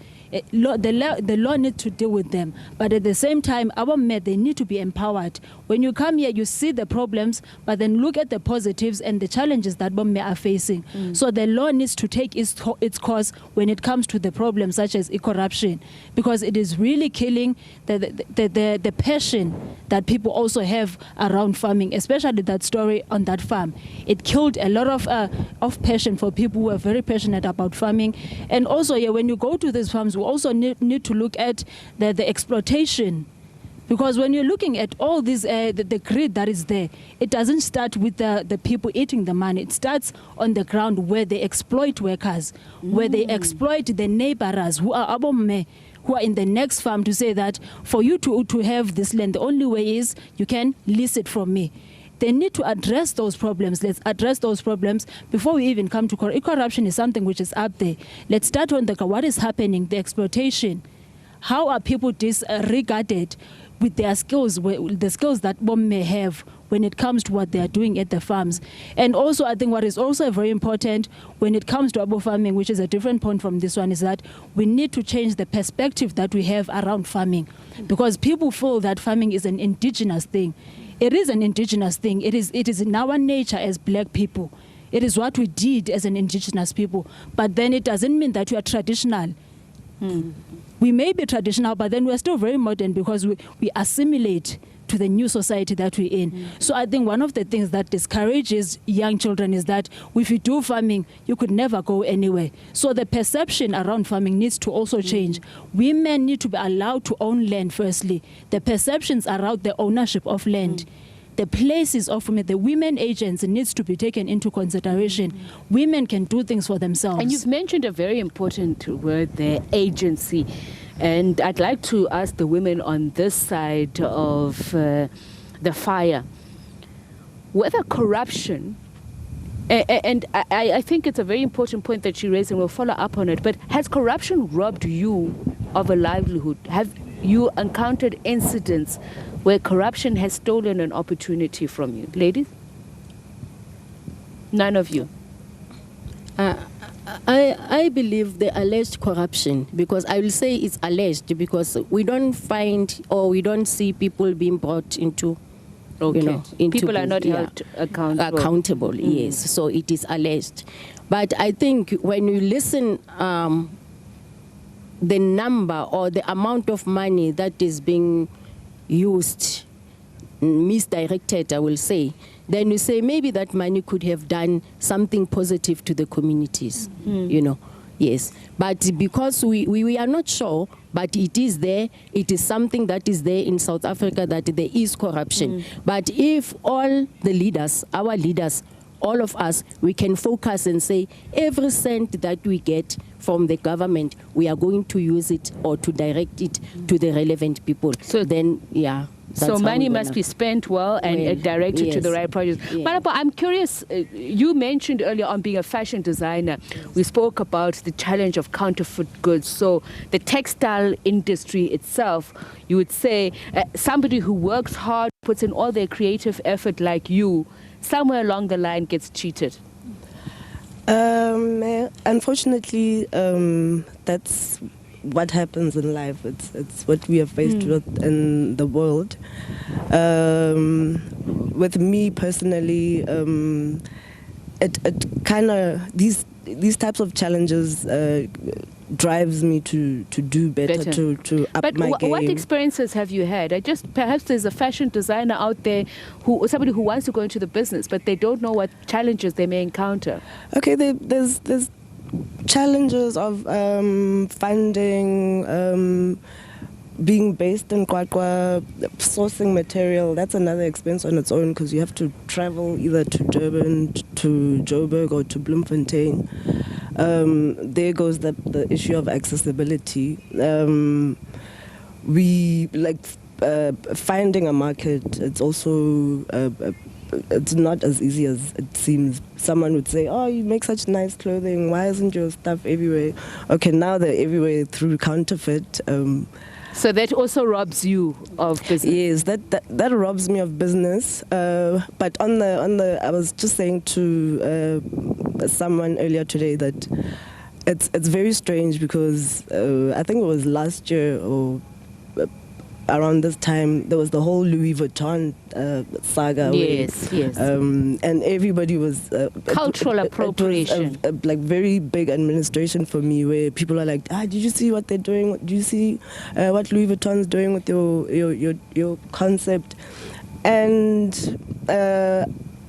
The law needs to deal with them. But at the same time, our men, they need to be empowered. When you come here, you see the problems, but then look at the positives and the challenges that Bomme are facing. So the law needs to take its course when it comes to the problems such as corruption, because it is really killing the passion that people also have around farming, especially that story on that farm. It killed a lot of passion for people who are very passionate about farming. And also, when you go to these farms, we also need to look at the exploitation. Because when you're looking at all this, the greed that is there, it doesn't start with the people eating the money. It starts on the ground where they exploit workers, where they exploit the neighbors who are abome, who are in the next farm, to say that for you to have this land, the only way is you can lease it from me. They need to address those problems. Let's address those problems before we even come to corruption. Corruption is something which is up there. Let's start on what is happening, the exploitation. How are people disregarded with their skills, the skills that one may have when it comes to what they are doing at the farms? And also, I think what is also very important when it comes to abo farming, which is a different point from this one, is that we need to change the perspective that we have around farming, because people feel that farming is an indigenous thing. It is an indigenous thing. It is in our nature as black people. It is what we did as an indigenous people. But then it doesn't mean that we are traditional. We may be traditional, but then we're still very modern, because we assimilate to the new society that we're in. So I think one of the things that discourages young children is that if you do farming, you could never go anywhere. So the perception around farming needs to also change. Women need to be allowed to own land firstly. The perceptions around the ownership of land, the places of women, the women agents needs to be taken into consideration. Women can do things for themselves. And you've mentioned a very important word there, agency. And I'd like to ask the women on this side of the fire whether corruption, and I think it's a very important point that you raised, and we'll follow up on it, but has corruption robbed you of a livelihood? Have you encountered incidents where corruption has stolen an opportunity from you? Ladies? None of you? I believe the alleged corruption, because I will say it's alleged, because we don't find or we don't see people being brought into You know, into People are not held accountable. Yes. So it is alleged. But I think when you listen, the number or the amount of money that is being used, misdirected, I will say, then you say maybe that money could have done something positive to the communities, you know. Yes, but because we are not sure, but it is there, it is something that is there in South Africa, that there is corruption. But if all the leaders, our leaders, all of us, we can focus and say every cent that we get from the government, we are going to use it or to direct it to the relevant people. So then, yeah. So money must be spent well and directed to the right projects. Yes. But I'm curious, you mentioned earlier on being a fashion designer. We spoke about the challenge of counterfeit goods. So the textile industry itself, you would say somebody who works hard, puts in all their creative effort like you, somewhere along the line gets cheated. Unfortunately, that's what happens in life. It's what we are faced with in the world. With me personally, it kind of these types of challenges drives me to do better. to up but my game. What experiences have you had? Perhaps there's a fashion designer out there or somebody who wants to go into the business, but they don't know what challenges they may encounter. Okay, there's challenges of funding, being based in Kwakwa, sourcing material. That's another expense on its own, because you have to travel either to Durban, to Joburg, or to Bloemfontein. There goes the issue of accessibility. We finding a market. It's also it's not as easy as it seems. Someone would say, "Oh, you make such nice clothing. Why isn't your stuff everywhere?" Okay, now they're everywhere through counterfeit. So that also robs you of business. Yes, that robs me of business. But on the, I was just saying to someone earlier today that it's very strange, because I think it was last year or around this time, there was the whole Louis Vuitton saga. Yes. And everybody was cultural appropriation. It was very big administration for me, where people are like, did you see what they're doing? Do you see what Louis Vuitton's doing with your concept? And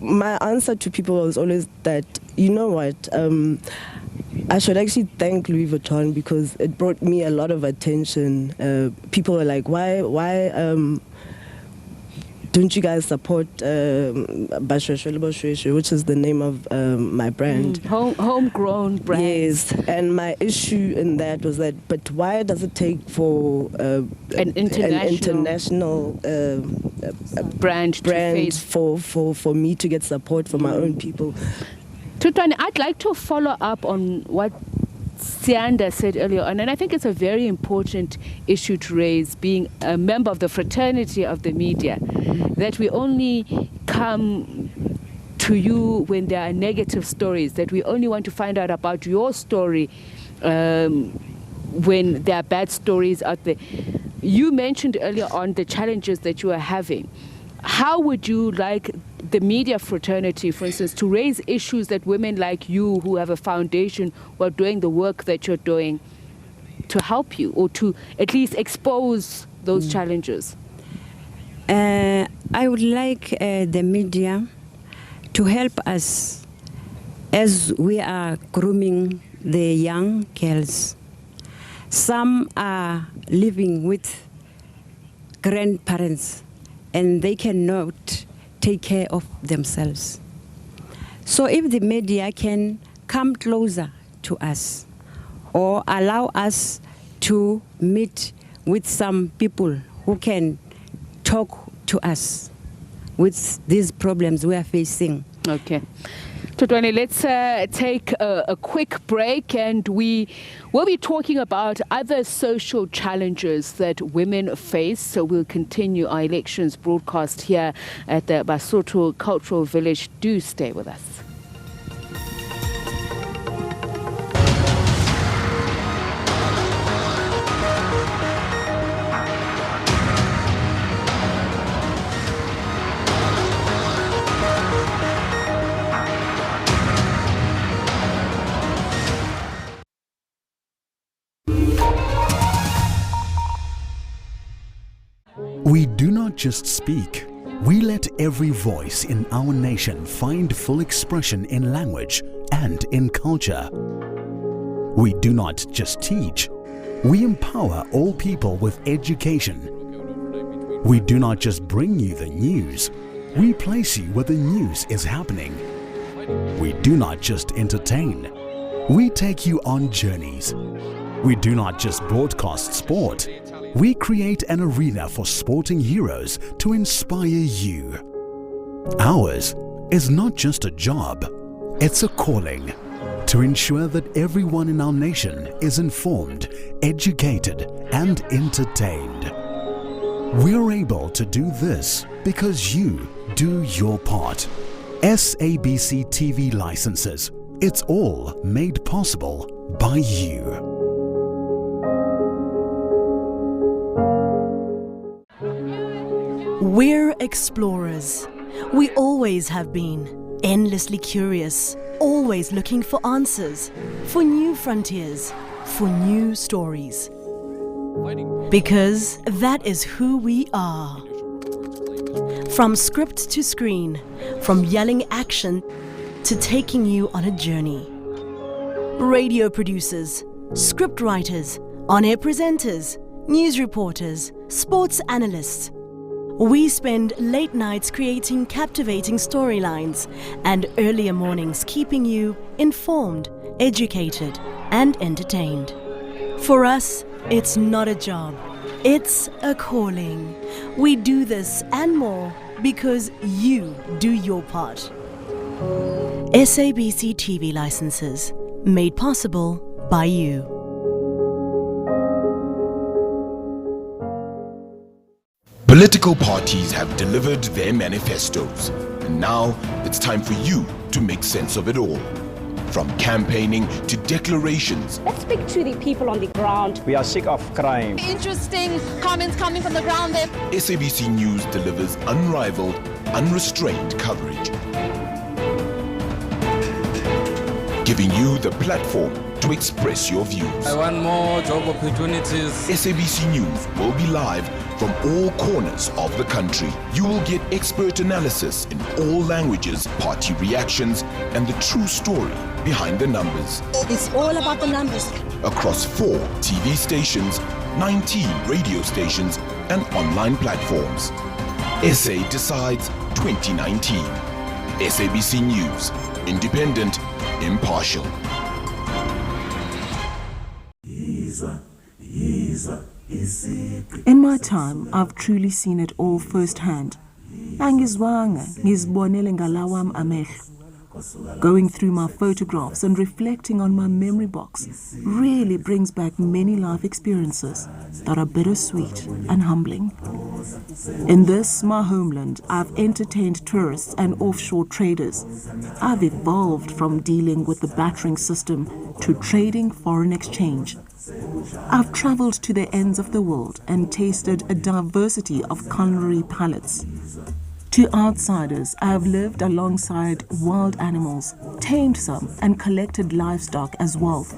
my answer to people was always that, you know what, I should actually thank Louis Vuitton, because it brought me a lot of attention. People were like, why don't you guys support Bashweshwe, which is the name of my brand? Homegrown brand. Yes, and my issue in that was that, but why does it take for an international brand for me to get support from my own people? Tutwane, I'd like to follow up on what Sianda said earlier on, and I think it's a very important issue to raise, being a member of the fraternity of the media, that we only come to you when there are negative stories, that we only want to find out about your story when there are bad stories out there. You mentioned earlier on the challenges that you are having. How would you like the media fraternity, for instance, to raise issues that women like you, who have a foundation, who are doing the work that you're doing, to help you, or to at least expose those challenges? I would like the media to help us as we are grooming the young girls. Some are living with grandparents, and they cannot take care of themselves. So if the media can come closer to us, or allow us to meet with some people who can talk to us with these problems we are facing. Okay. Tutwane, let's take a quick break, and we will be talking about other social challenges that women face. So we'll continue our elections broadcast here at the Basotho Cultural Village. Do stay with us. We do not just speak. We let every voice in our nation find full expression in language and in culture. We do not just teach. We empower all people with education. We do not just bring you the news. We place you where the news is happening. We do not just entertain. We take you on journeys. We do not just broadcast sport. We create an arena for sporting heroes to inspire you. Ours is not just a job, it's a calling to ensure that everyone in our nation is informed, educated, and entertained. We're able to do this because you do your part. SABC TV licenses. It's all made possible by you. We're explorers. We always have been, endlessly curious, always looking for answers, for new frontiers, for new stories. Because that is who we are. From script to screen, from yelling action to taking you on a journey. Radio producers, script writers, on-air presenters, news reporters, sports analysts. We spend late nights creating captivating storylines and earlier mornings keeping you informed, educated, and entertained. For us, it's not a job, it's a calling. We do this and more because you do your part. SABC TV licenses, made possible by you. Political parties have delivered their manifestos, and now it's time for you to make sense of it all. From campaigning to declarations. Let's speak to the people on the ground. We are sick of crime. Interesting comments coming from the ground there. SABC News delivers unrivaled, unrestrained coverage, giving you the platform to express your views. I want more job opportunities. SABC News will be live from all corners of the country. You will get expert analysis in all languages, party reactions, and the true story behind the numbers. It's all about the numbers. Across 4 TV stations, 19 radio stations, and online platforms. SA Decides 2019. SABC News. Independent, impartial. In my time, I've truly seen it all firsthand. Angizwanga ngizibonele ngalawam amehlo. Going through my photographs and reflecting on my memory box really brings back many life experiences that are bittersweet and humbling. In this, my homeland, I've entertained tourists and offshore traders. I've evolved from dealing with the battering system to trading foreign exchange. I've traveled to the ends of the world and tasted a diversity of culinary palates. To outsiders, I have lived alongside wild animals, tamed some, and collected livestock as wealth.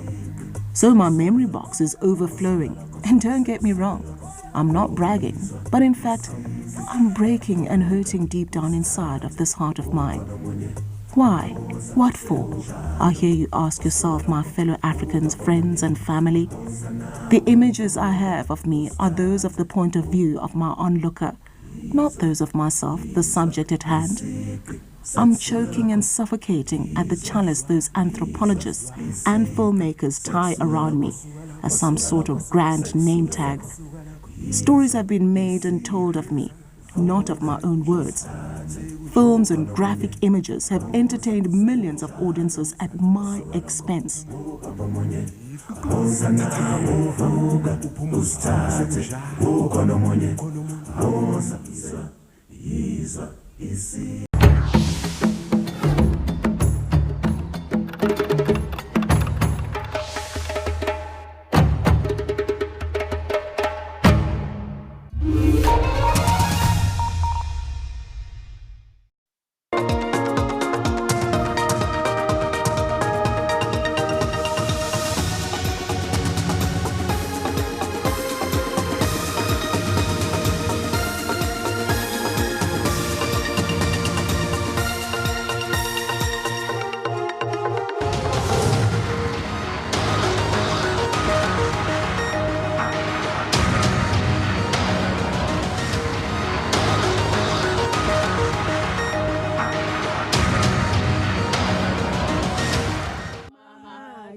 So my memory box is overflowing. And don't get me wrong, I'm not bragging, but in fact, I'm breaking and hurting deep down inside of this heart of mine. Why? What for? I hear you ask yourself, my fellow Africans, friends and family. The images I have of me are those of the point of view of my onlooker, not those of myself, the subject at hand. I'm choking and suffocating at the chalice those anthropologists and filmmakers tie around me as some sort of grand name tag. Stories have been made and told of me, not of my own words. Films and graphic images have entertained millions of audiences at my expense.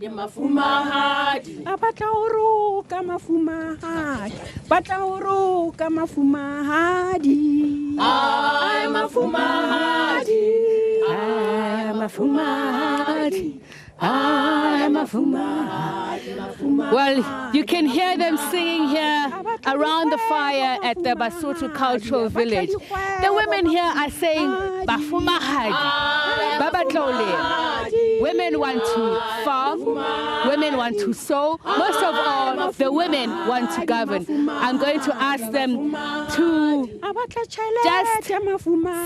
Mafumahadi. Abatauru mafumahadi. Batauru mafumahadi. Ay, mafumahadi. Ay, mafumahadi. Ay, mafumahadi. Well, you can hear them singing here around the fire at the Basotho Cultural Village. The women here are saying, Bafumahadi, Babatlole. Women want to farm, women want to sow. Most of all, the women want to govern. I'm going to ask them to just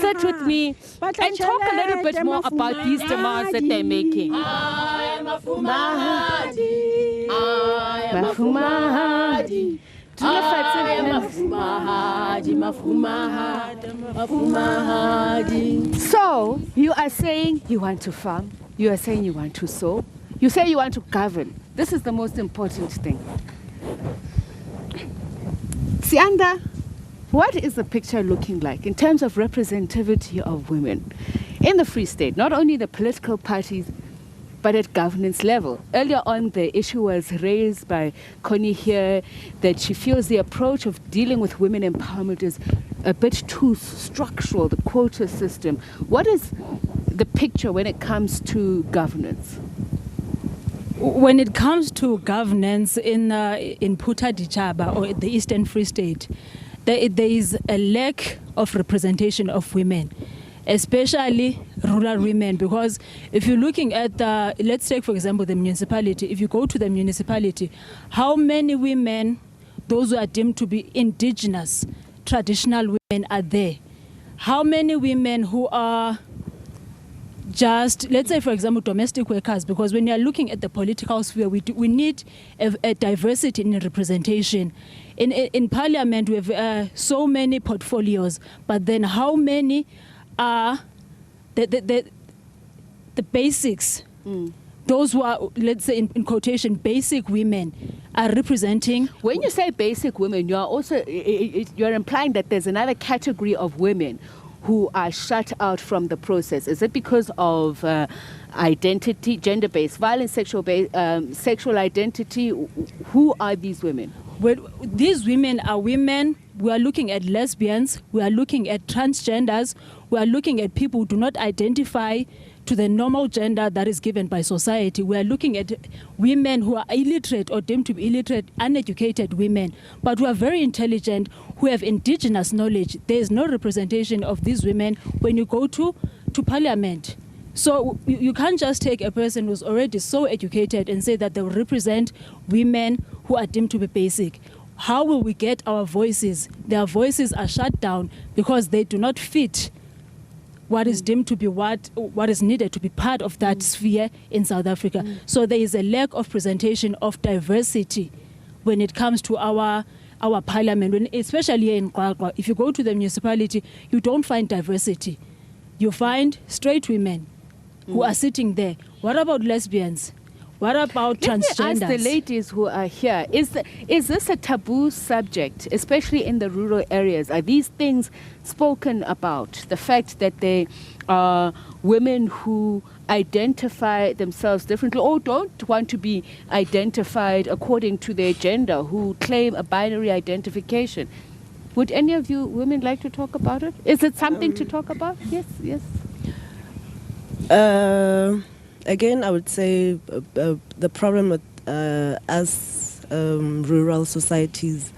sit with me and talk a little bit more about these demands that they're making. Mafumahadi, Mafumahadi. So, you are saying you want to farm, you are saying you want to sow, you say you want to govern. This is the most important thing. Sianda, what is the picture looking like in terms of representativity of women in the Free State, not only the political parties, but at governance level? Earlier on, the issue was raised by Connie here that she feels the approach of dealing with women empowerment is a bit too structural, the quota system. What is the picture when it comes to governance? When it comes to governance in Puta Dichaba or the Eastern Free State, there is a lack of representation of women, especially rural women, because if you're looking at let's take for example the municipality, if you go to the municipality, how many women, those who are deemed to be indigenous, traditional women are there? How many women who are just, let's say for example, domestic workers? Because when you're looking at the political sphere, we need a diversity in representation. In parliament we have so many portfolios, but then how many are the basics, those who are, let's say in quotation, basic women are representing? When you say basic women, you are also you're implying that there's another category of women who are shut out from the process. Is it because of identity, gender-based violence, sexual identity? Who are these women? Well, these women are women. We are looking at lesbians, we are looking at transgenders, we are looking at people who do not identify to the normal gender that is given by society. We are looking at women who are illiterate or deemed to be illiterate, uneducated women, but who are very intelligent, who have indigenous knowledge. There is no representation of these women when you go to parliament. So you can't just take a person who's already so educated and say that they will represent women who are deemed to be basic. How will we get our voices? Their voices are shut down because they do not fit what is deemed to be what is needed to be part of that sphere in South Africa. So there is a lack of presentation of diversity when it comes to our parliament, especially here in Kwakwa. If you go to the municipality, you don't find diversity. You find straight women who are sitting there. What about lesbians? What about transgenders? Let me ask the ladies who are here, is this a taboo subject, especially in the rural areas? Are these things spoken about? The fact that they are women who identify themselves differently or don't want to be identified according to their gender, who claim a binary identification. Would any of you women like to talk about it? Is it something to talk about? Yes, yes. Again, I would say the problem with us rural societies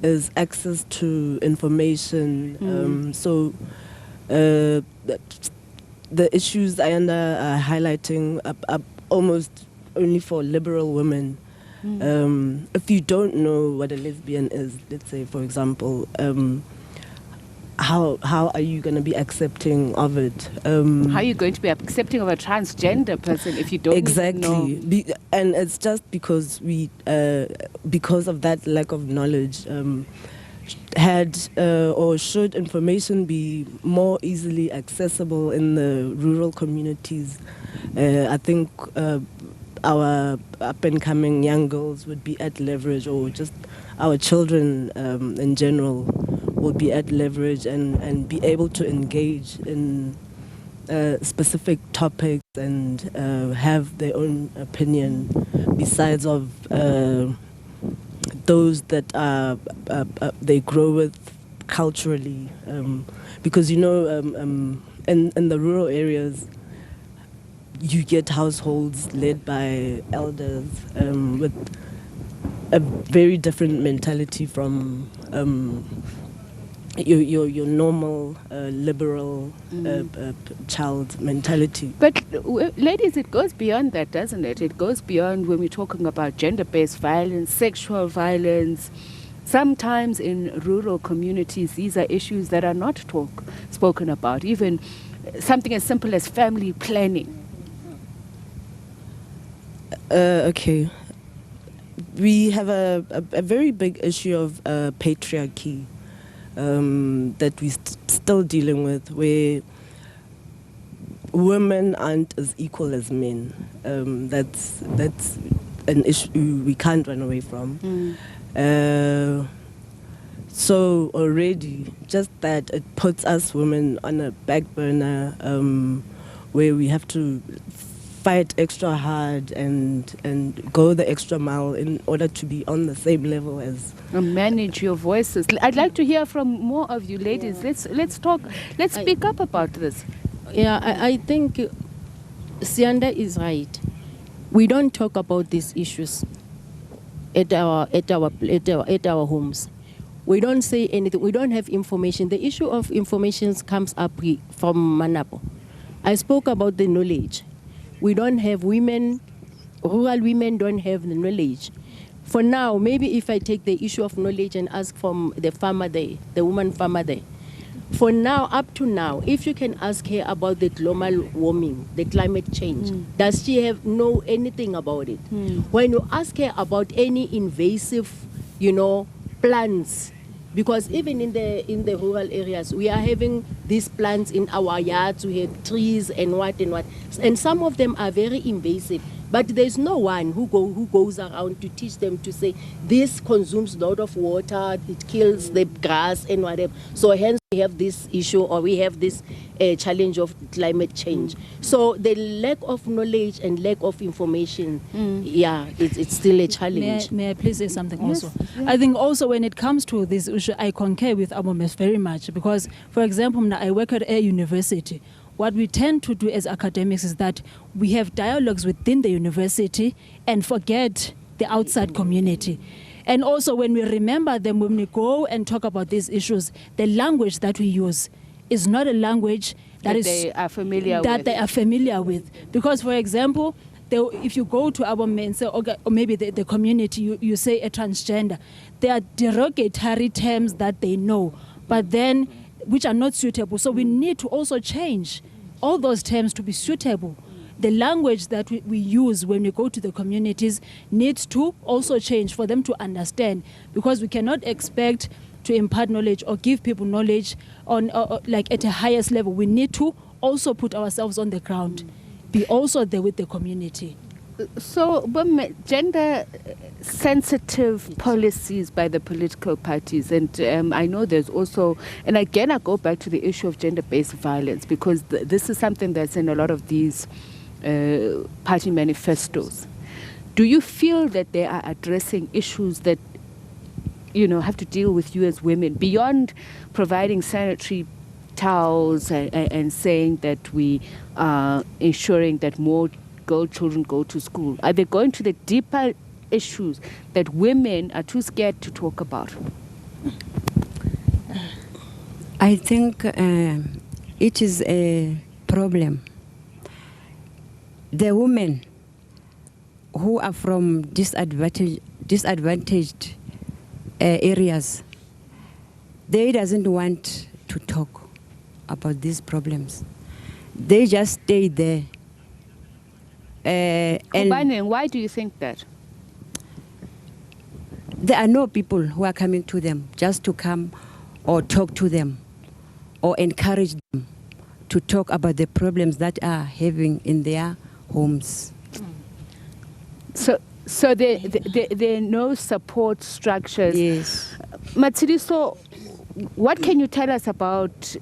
is access to information. So the issues I am highlighting are almost only for liberal women. If you don't know what a lesbian is, let's say, for example, how are you going to be accepting of it? How are you going to be accepting of a transgender person if you don't know? And it's just because because of that lack of knowledge, should information be more easily accessible in the rural communities, I think our up-and-coming young girls would be at leverage, or just our children in general would be at leverage and be able to engage in specific topics and have their own opinion besides of those that they grow with culturally, because in the rural areas you get households led by elders with a very different mentality from your normal liberal child mentality. But ladies, it goes beyond that, doesn't it? It goes beyond when we're talking about gender-based violence, sexual violence. Sometimes in rural communities, these are issues that are not spoken about, even something as simple as family planning. Okay. We have a very big issue of patriarchy that we're still dealing with, where women aren't as equal as men. That's an issue we can't run away from. So already, just that it puts us women on a back burner, where we have to fight extra hard and go the extra mile in order to be on the same level as manage your voices. I'd like to hear from more of you ladies. Let's talk. Let's speak up about this. Yeah, I think Sianda is right. We don't talk about these issues at our homes. We don't say anything. We don't have information. The issue of information comes up from Manapo. I spoke about the knowledge. We don't have women, rural women don't have the knowledge. For now, maybe if I take the issue of knowledge and ask from the farmer there, the woman farmer there, for now, up to now, if you can ask her about the global warming, the climate change, does she know anything about it? When you ask her about any invasive, plants, because even in the rural areas, we are having these plants in our yards, we have trees and what, and some of them are very invasive. But there's no one who goes around to teach them to say, this consumes a lot of water, it kills the grass and whatever. So hence we have this issue, or we have this challenge of climate change. So the lack of knowledge and lack of information, it's still a challenge. May I please say something also? Yeah. I think also when it comes to this issue, I concur with Abomes very much, because, for example, I work at a university. What we tend to do as academics is that we have dialogues within the university and forget the outside community. And also when we remember them, when we go and talk about these issues, the language that we use is not a language they are familiar with. Because, for example, if you go to our men, say, okay, or maybe the community, you say a transgender, there are derogatory terms that they know, but then which are not suitable. So we need to also change all those terms to be suitable. The language that we use when we go to the communities needs to also change for them to understand, because we cannot expect to impart knowledge or give people knowledge on like at a highest level. We need to also put ourselves on the ground, be also there with the community. So, gender-sensitive policies by the political parties, and I know there's also, and again I go back to the issue of gender-based violence, because this is something that's in a lot of these party manifestos. Do you feel that they are addressing issues that, have to deal with you as women, beyond providing sanitary towels and saying that we are ensuring that more girl children go to school? Are they going to the deeper issues that women are too scared to talk about? I think it is a problem. The women who are from disadvantaged areas, they doesn't want to talk about these problems. They just stay there. And why do you think that? There are no people who are coming to them just to come or talk to them or encourage them to talk about the problems that are having in their homes. So there are no support structures. Yes. Matsiriso, what can you tell us about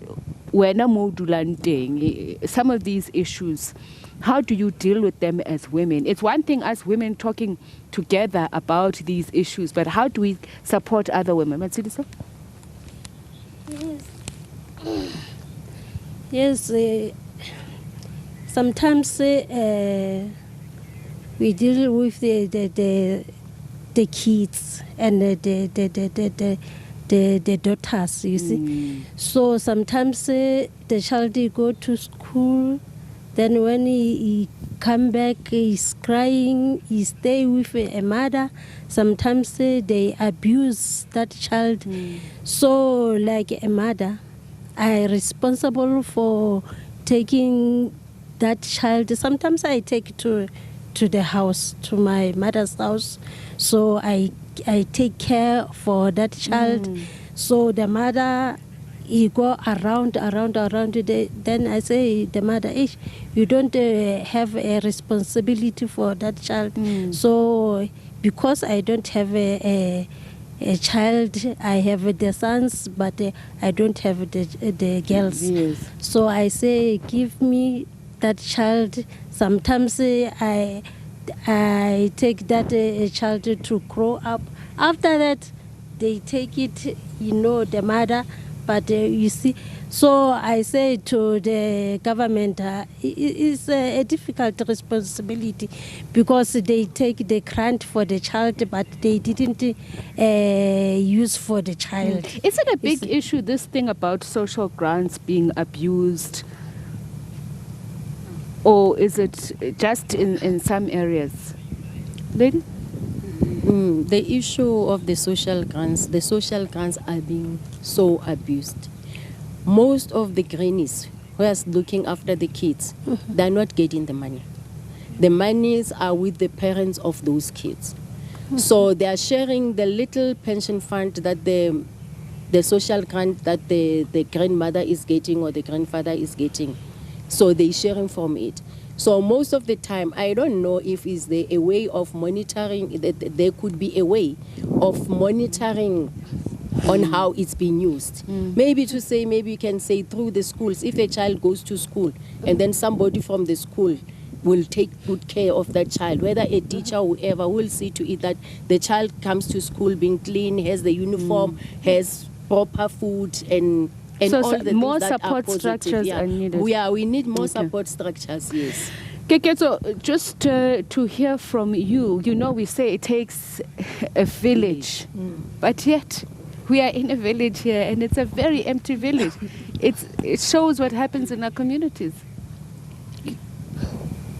wena mo dulang teng, some of these issues, how do you deal with them as women? It's one thing as women talking together about these issues, but how do we support other women? Matshidiso? Yes, sometimes we deal with the kids and the daughters, you see. So sometimes the child go to school, then when he come back, he's crying, he stay with a mother. Sometimes they abuse that child. So like a mother, I responsible for taking that child. Sometimes I take to the house, to my mother's house. So I take care for that child. So the mother, he go around. Then I say, the mother, you don't have a responsibility for that child. So because I don't have a child, I have the sons, but I don't have the girls. Yes. So I say, give me that child. Sometimes I take that child to grow up. After that, they take it, the mother. But you see, so I say to the government, it's a difficult responsibility because they take the grant for the child, but they didn't use for the child. Is it a big issue, this thing about social grants being abused? Or is it just in some areas? Lady? The issue of the social grants are being so abused. Most of the grannies who are looking after the kids, they're not getting the money. The monies are with the parents of those kids. So they are sharing the little pension fund that the social grant that the grandmother is getting or the grandfather is getting. So they're sharing from it. So most of the time, I don't know if is there a way of monitoring, there could be a way of monitoring on how it's being used. Maybe you can say through the schools, if a child goes to school and then somebody from the school will take good care of that child, whether a teacher or whoever will see to it that the child comes to school being clean, has the uniform, has proper food and so all the more things that support are structures are needed. We need more support structures, yes. Keketso, just to hear from you, we say it takes a village, but yet we are in a village here and it's a very empty village. It shows what happens in our communities.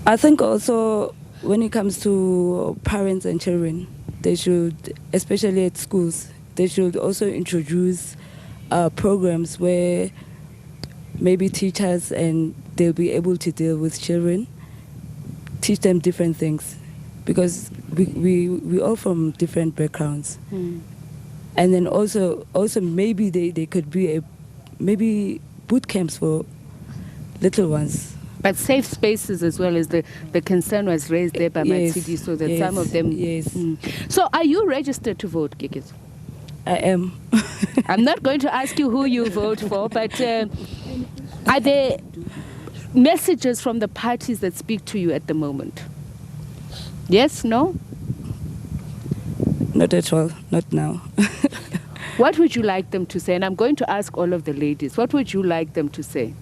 I think also when it comes to parents and children, they should, especially at schools, they should also introduce programs where maybe teachers and they'll be able to deal with children, teach them different things, because we all from different backgrounds. And then also maybe they could be maybe boot camps for little ones. But safe spaces as well as the concern was raised there by Matsidi, so that some of them... Yes. So are you registered to vote, Keketso? I am. I'm not going to ask you who you vote for, but are there messages from the parties that speak to you at the moment? Yes, no? Not at all, not now. What would you like them to say? And I'm going to ask all of the ladies, what would you like them to say?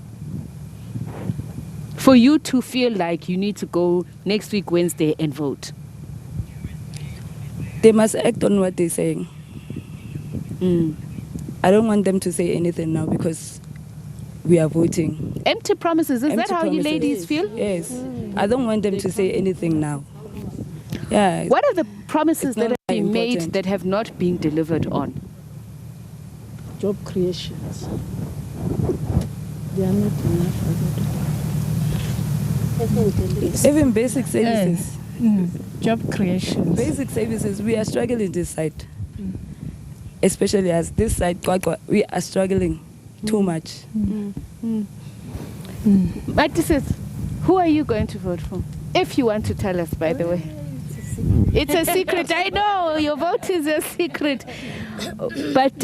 For you to feel like you need to go next week, Wednesday, and vote. They must act on what they're saying. I don't want them to say anything now because we are voting. Empty promises, is that how you ladies feel? Yes. I don't want them to say anything now. Yeah. What are the promises that have been important. made that have not been delivered on? Job creations. They are not enough. Even basic services. Job creations. Basic services, we are struggling this side. Especially as this side, we are struggling too much. But this is, who are you going to vote for? If you want to tell us, by the way. It's a secret. I know, your vote is a secret. But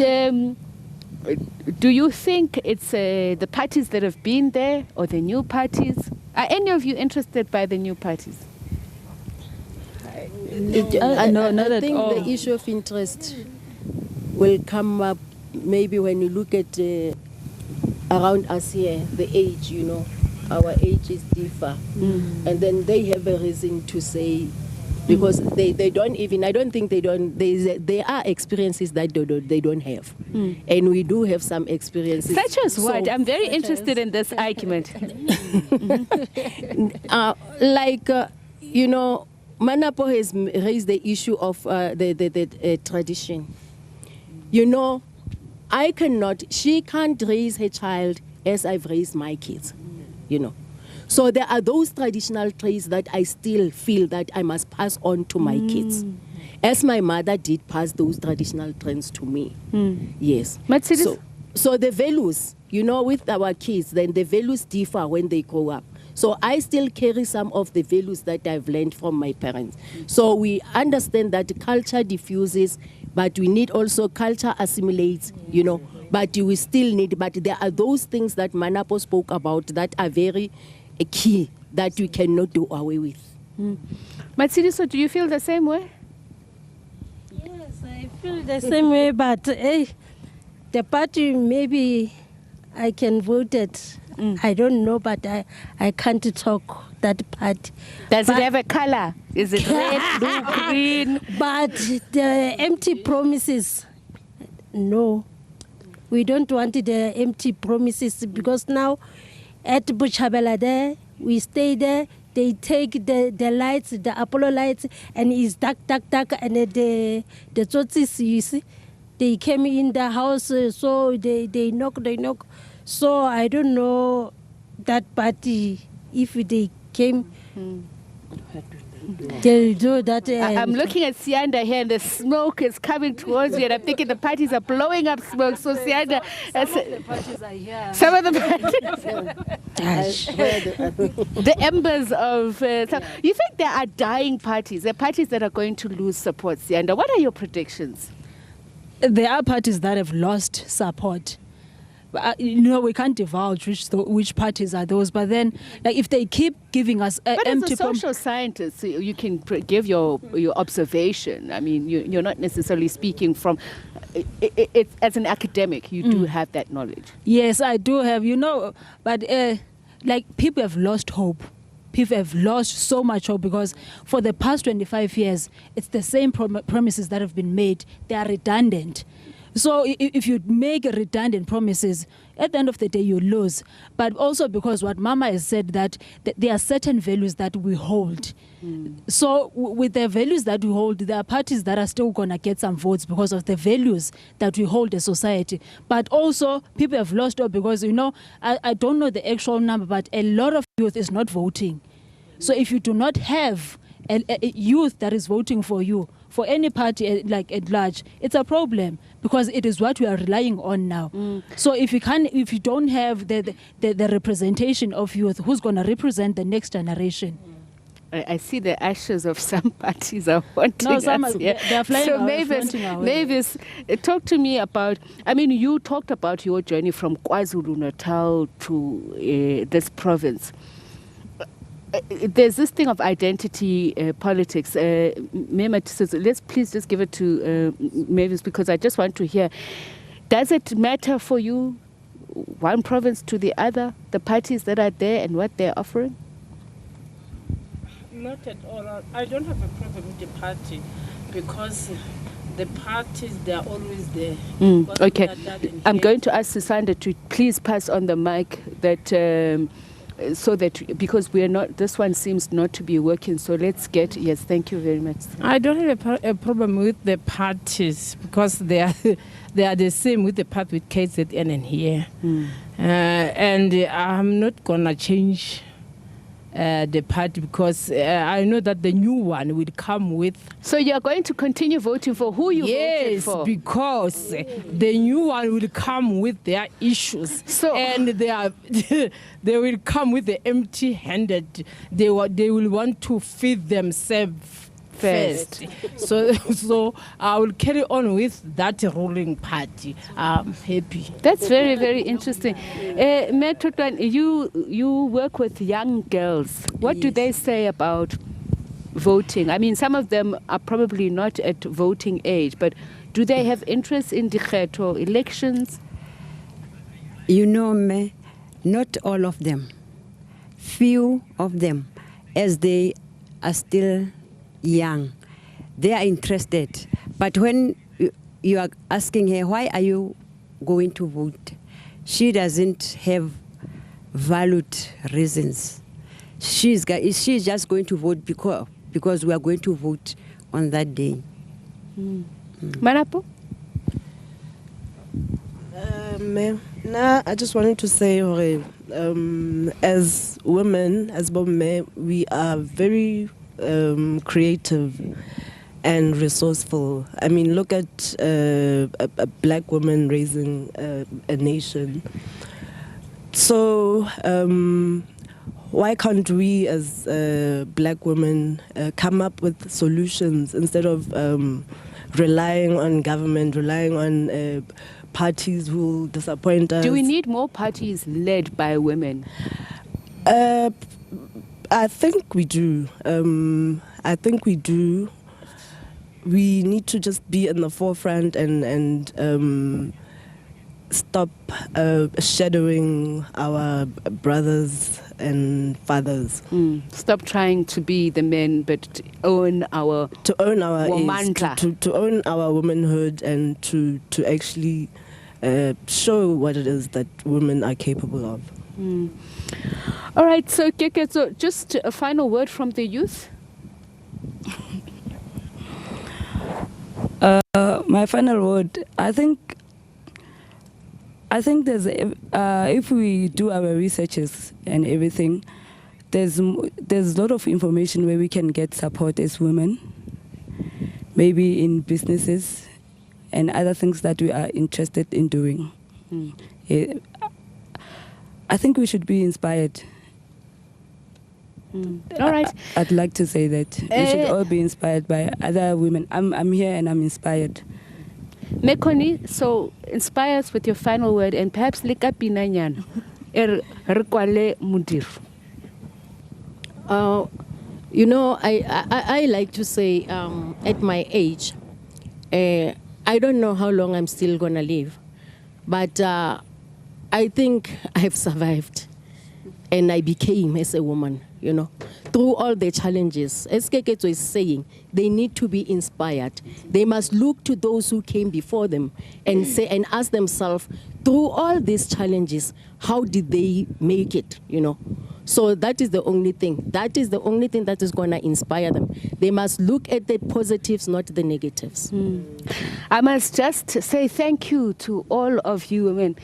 Do you think it's the parties that have been there or the new parties? Are any of you interested by the new parties? I think the issue of interest will come up maybe when you look at around us here, the age, our ages differ. And then they have a reason to say, because they don't even, I don't think they don't, there are experiences that they don't have. And we do have some experiences. Such as what? I'm very interested in this argument. Manapo has raised the issue of the tradition. She can't raise her child as I've raised my kids, So there are those traditional traits that I still feel that I must pass on to my kids. As my mother did pass those traditional traits to me. Yes. So the values, with our kids, then the values differ when they grow up. So I still carry some of the values that I've learned from my parents. So we understand that culture diffuses, but we need also culture assimilates, but we still need, but there are those things that Manapo spoke about that are very key that we cannot do away with. Matsiriso, do you feel the same way? Yes, I feel the same way, but the party maybe I can vote it. I don't know, but I can't talk that part. Does it have a color? Is it red, blue, green? But the empty promises, no. We don't want the empty promises because now at Buchabela there, we stay there, they take the lights, the Apollo lights, and it's dark, and the Tsotsis, you see, they came in the house, so they knock. So I don't know that party, if they came, they'll do that. I'm looking at Sianda here and the smoke is coming towards you and I'm thinking the parties are blowing up smoke. So Sianda... Some of the parties are here. Some of the parties. The embers of... you think there are dying parties? There are parties that are going to lose support, Sianda. What are your predictions? There are parties that have lost support. We can't divulge which parties are those, but then if they keep giving us empty... But as a social scientist, you can give your observation. I mean, you're not necessarily speaking from... as an academic, you do have that knowledge. Yes, I do have, but people have lost hope. People have lost so much hope because for the past 25 years, it's the same promises that have been made. They are redundant. So if you make redundant promises, at the end of the day, you lose. But also because what Mama has said, that there are certain values that we hold. So with the values that we hold, there are parties that are still going to get some votes because of the values that we hold as society. But also, people have lost hope because, I don't know the actual number, but a lot of youth is not voting. So if you do not have a youth that is voting for you, for any party at large, it's a problem because it is what we are relying on now. So if you don't have the representation of youth, who's going to represent the next generation? I see the ashes of some parties are haunting us. They're flying so away. Mavis, talk to me about, you talked about your journey from KwaZulu-Natal to this province. There's this thing of identity politics. Mehmet says, let's please just give it to Mavis because I just want to hear. Does it matter for you, one province to the other, the parties that are there and what they're offering? Not at all. I don't have a problem with the party because the parties, they are always there. Okay. I'm going to ask Susanda to please pass on the mic that... so that because we are not, this one seems not to be working, so let's get, yes, thank you very much. I don't have a problem with the parties because they are the same with the part with KZN and here. And I'm not gonna change the party because I know that the new one will come with... So you're going to continue voting for who you voted for? Yes, because the new one will come with their issues. And they will come with the empty-handed. They will want to feed themselves first. So I will carry on with that ruling party. I'm happy. That's very, very interesting. Metotwan, you work with young girls. What do they say about voting? I mean, some of them are probably not at voting age, but do they have interest in dikgetho elections? You know, me, not all of them. Few of them, as they are still young, they are interested. But when you are asking her, why are you going to vote? She doesn't have valid reasons. She's just going to vote because we are going to vote on that day. Manapo? I just wanted to say, as women, as Bomme, we are very creative and resourceful. I mean, look at a black woman raising a nation. So why can't we as black women come up with solutions instead of relying on government, relying on parties who will disappoint us? Do we need more parties led by women? I think we do. We need to just be in the forefront and stop shadowing our brothers and fathers. Stop trying to be the men, but to own our womandla. To own our womanhood and to actually show what it is that women are capable of. All right, so Keke, so just a final word from the youth. My final word, I think there's if we do our researches and everything, there's a lot of information where we can get support as women, maybe in businesses and other things that we are interested in doing. I think we should be inspired. All right. I'd like to say that we should all be inspired by other women. I'm here and I'm inspired. Mekoni, so inspire us with your final word and perhaps leka pinanyan rekwale mudir. You know, I like to say at my age, I don't know how long I'm still gonna live, but I think I've survived and I became as a woman, you know, through all the challenges. As Keketo is saying, they need to be inspired. They must look to those who came before them and say and ask themselves, through all these challenges, how did they make it, you know? So that is the only thing. That is the only thing that is going to inspire them. They must look at the positives, not the negatives. I must just say thank you to all of you women.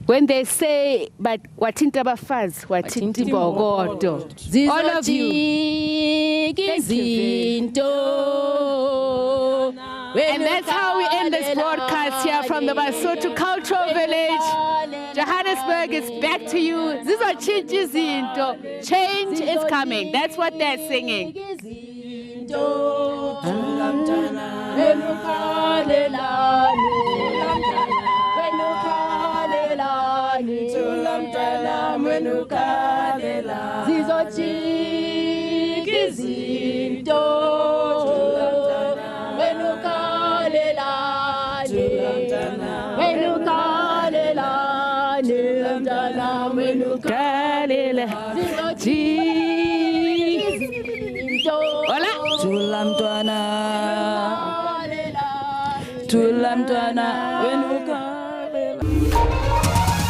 When they say, but watinta bafaz, watinta bogodo. All of you. Thank you. And that's how we end this broadcast here from the Basotho Cultural Village. Johannesburg is back to you. These are changes into. Change is coming. That's what they're singing. Tulamtwana,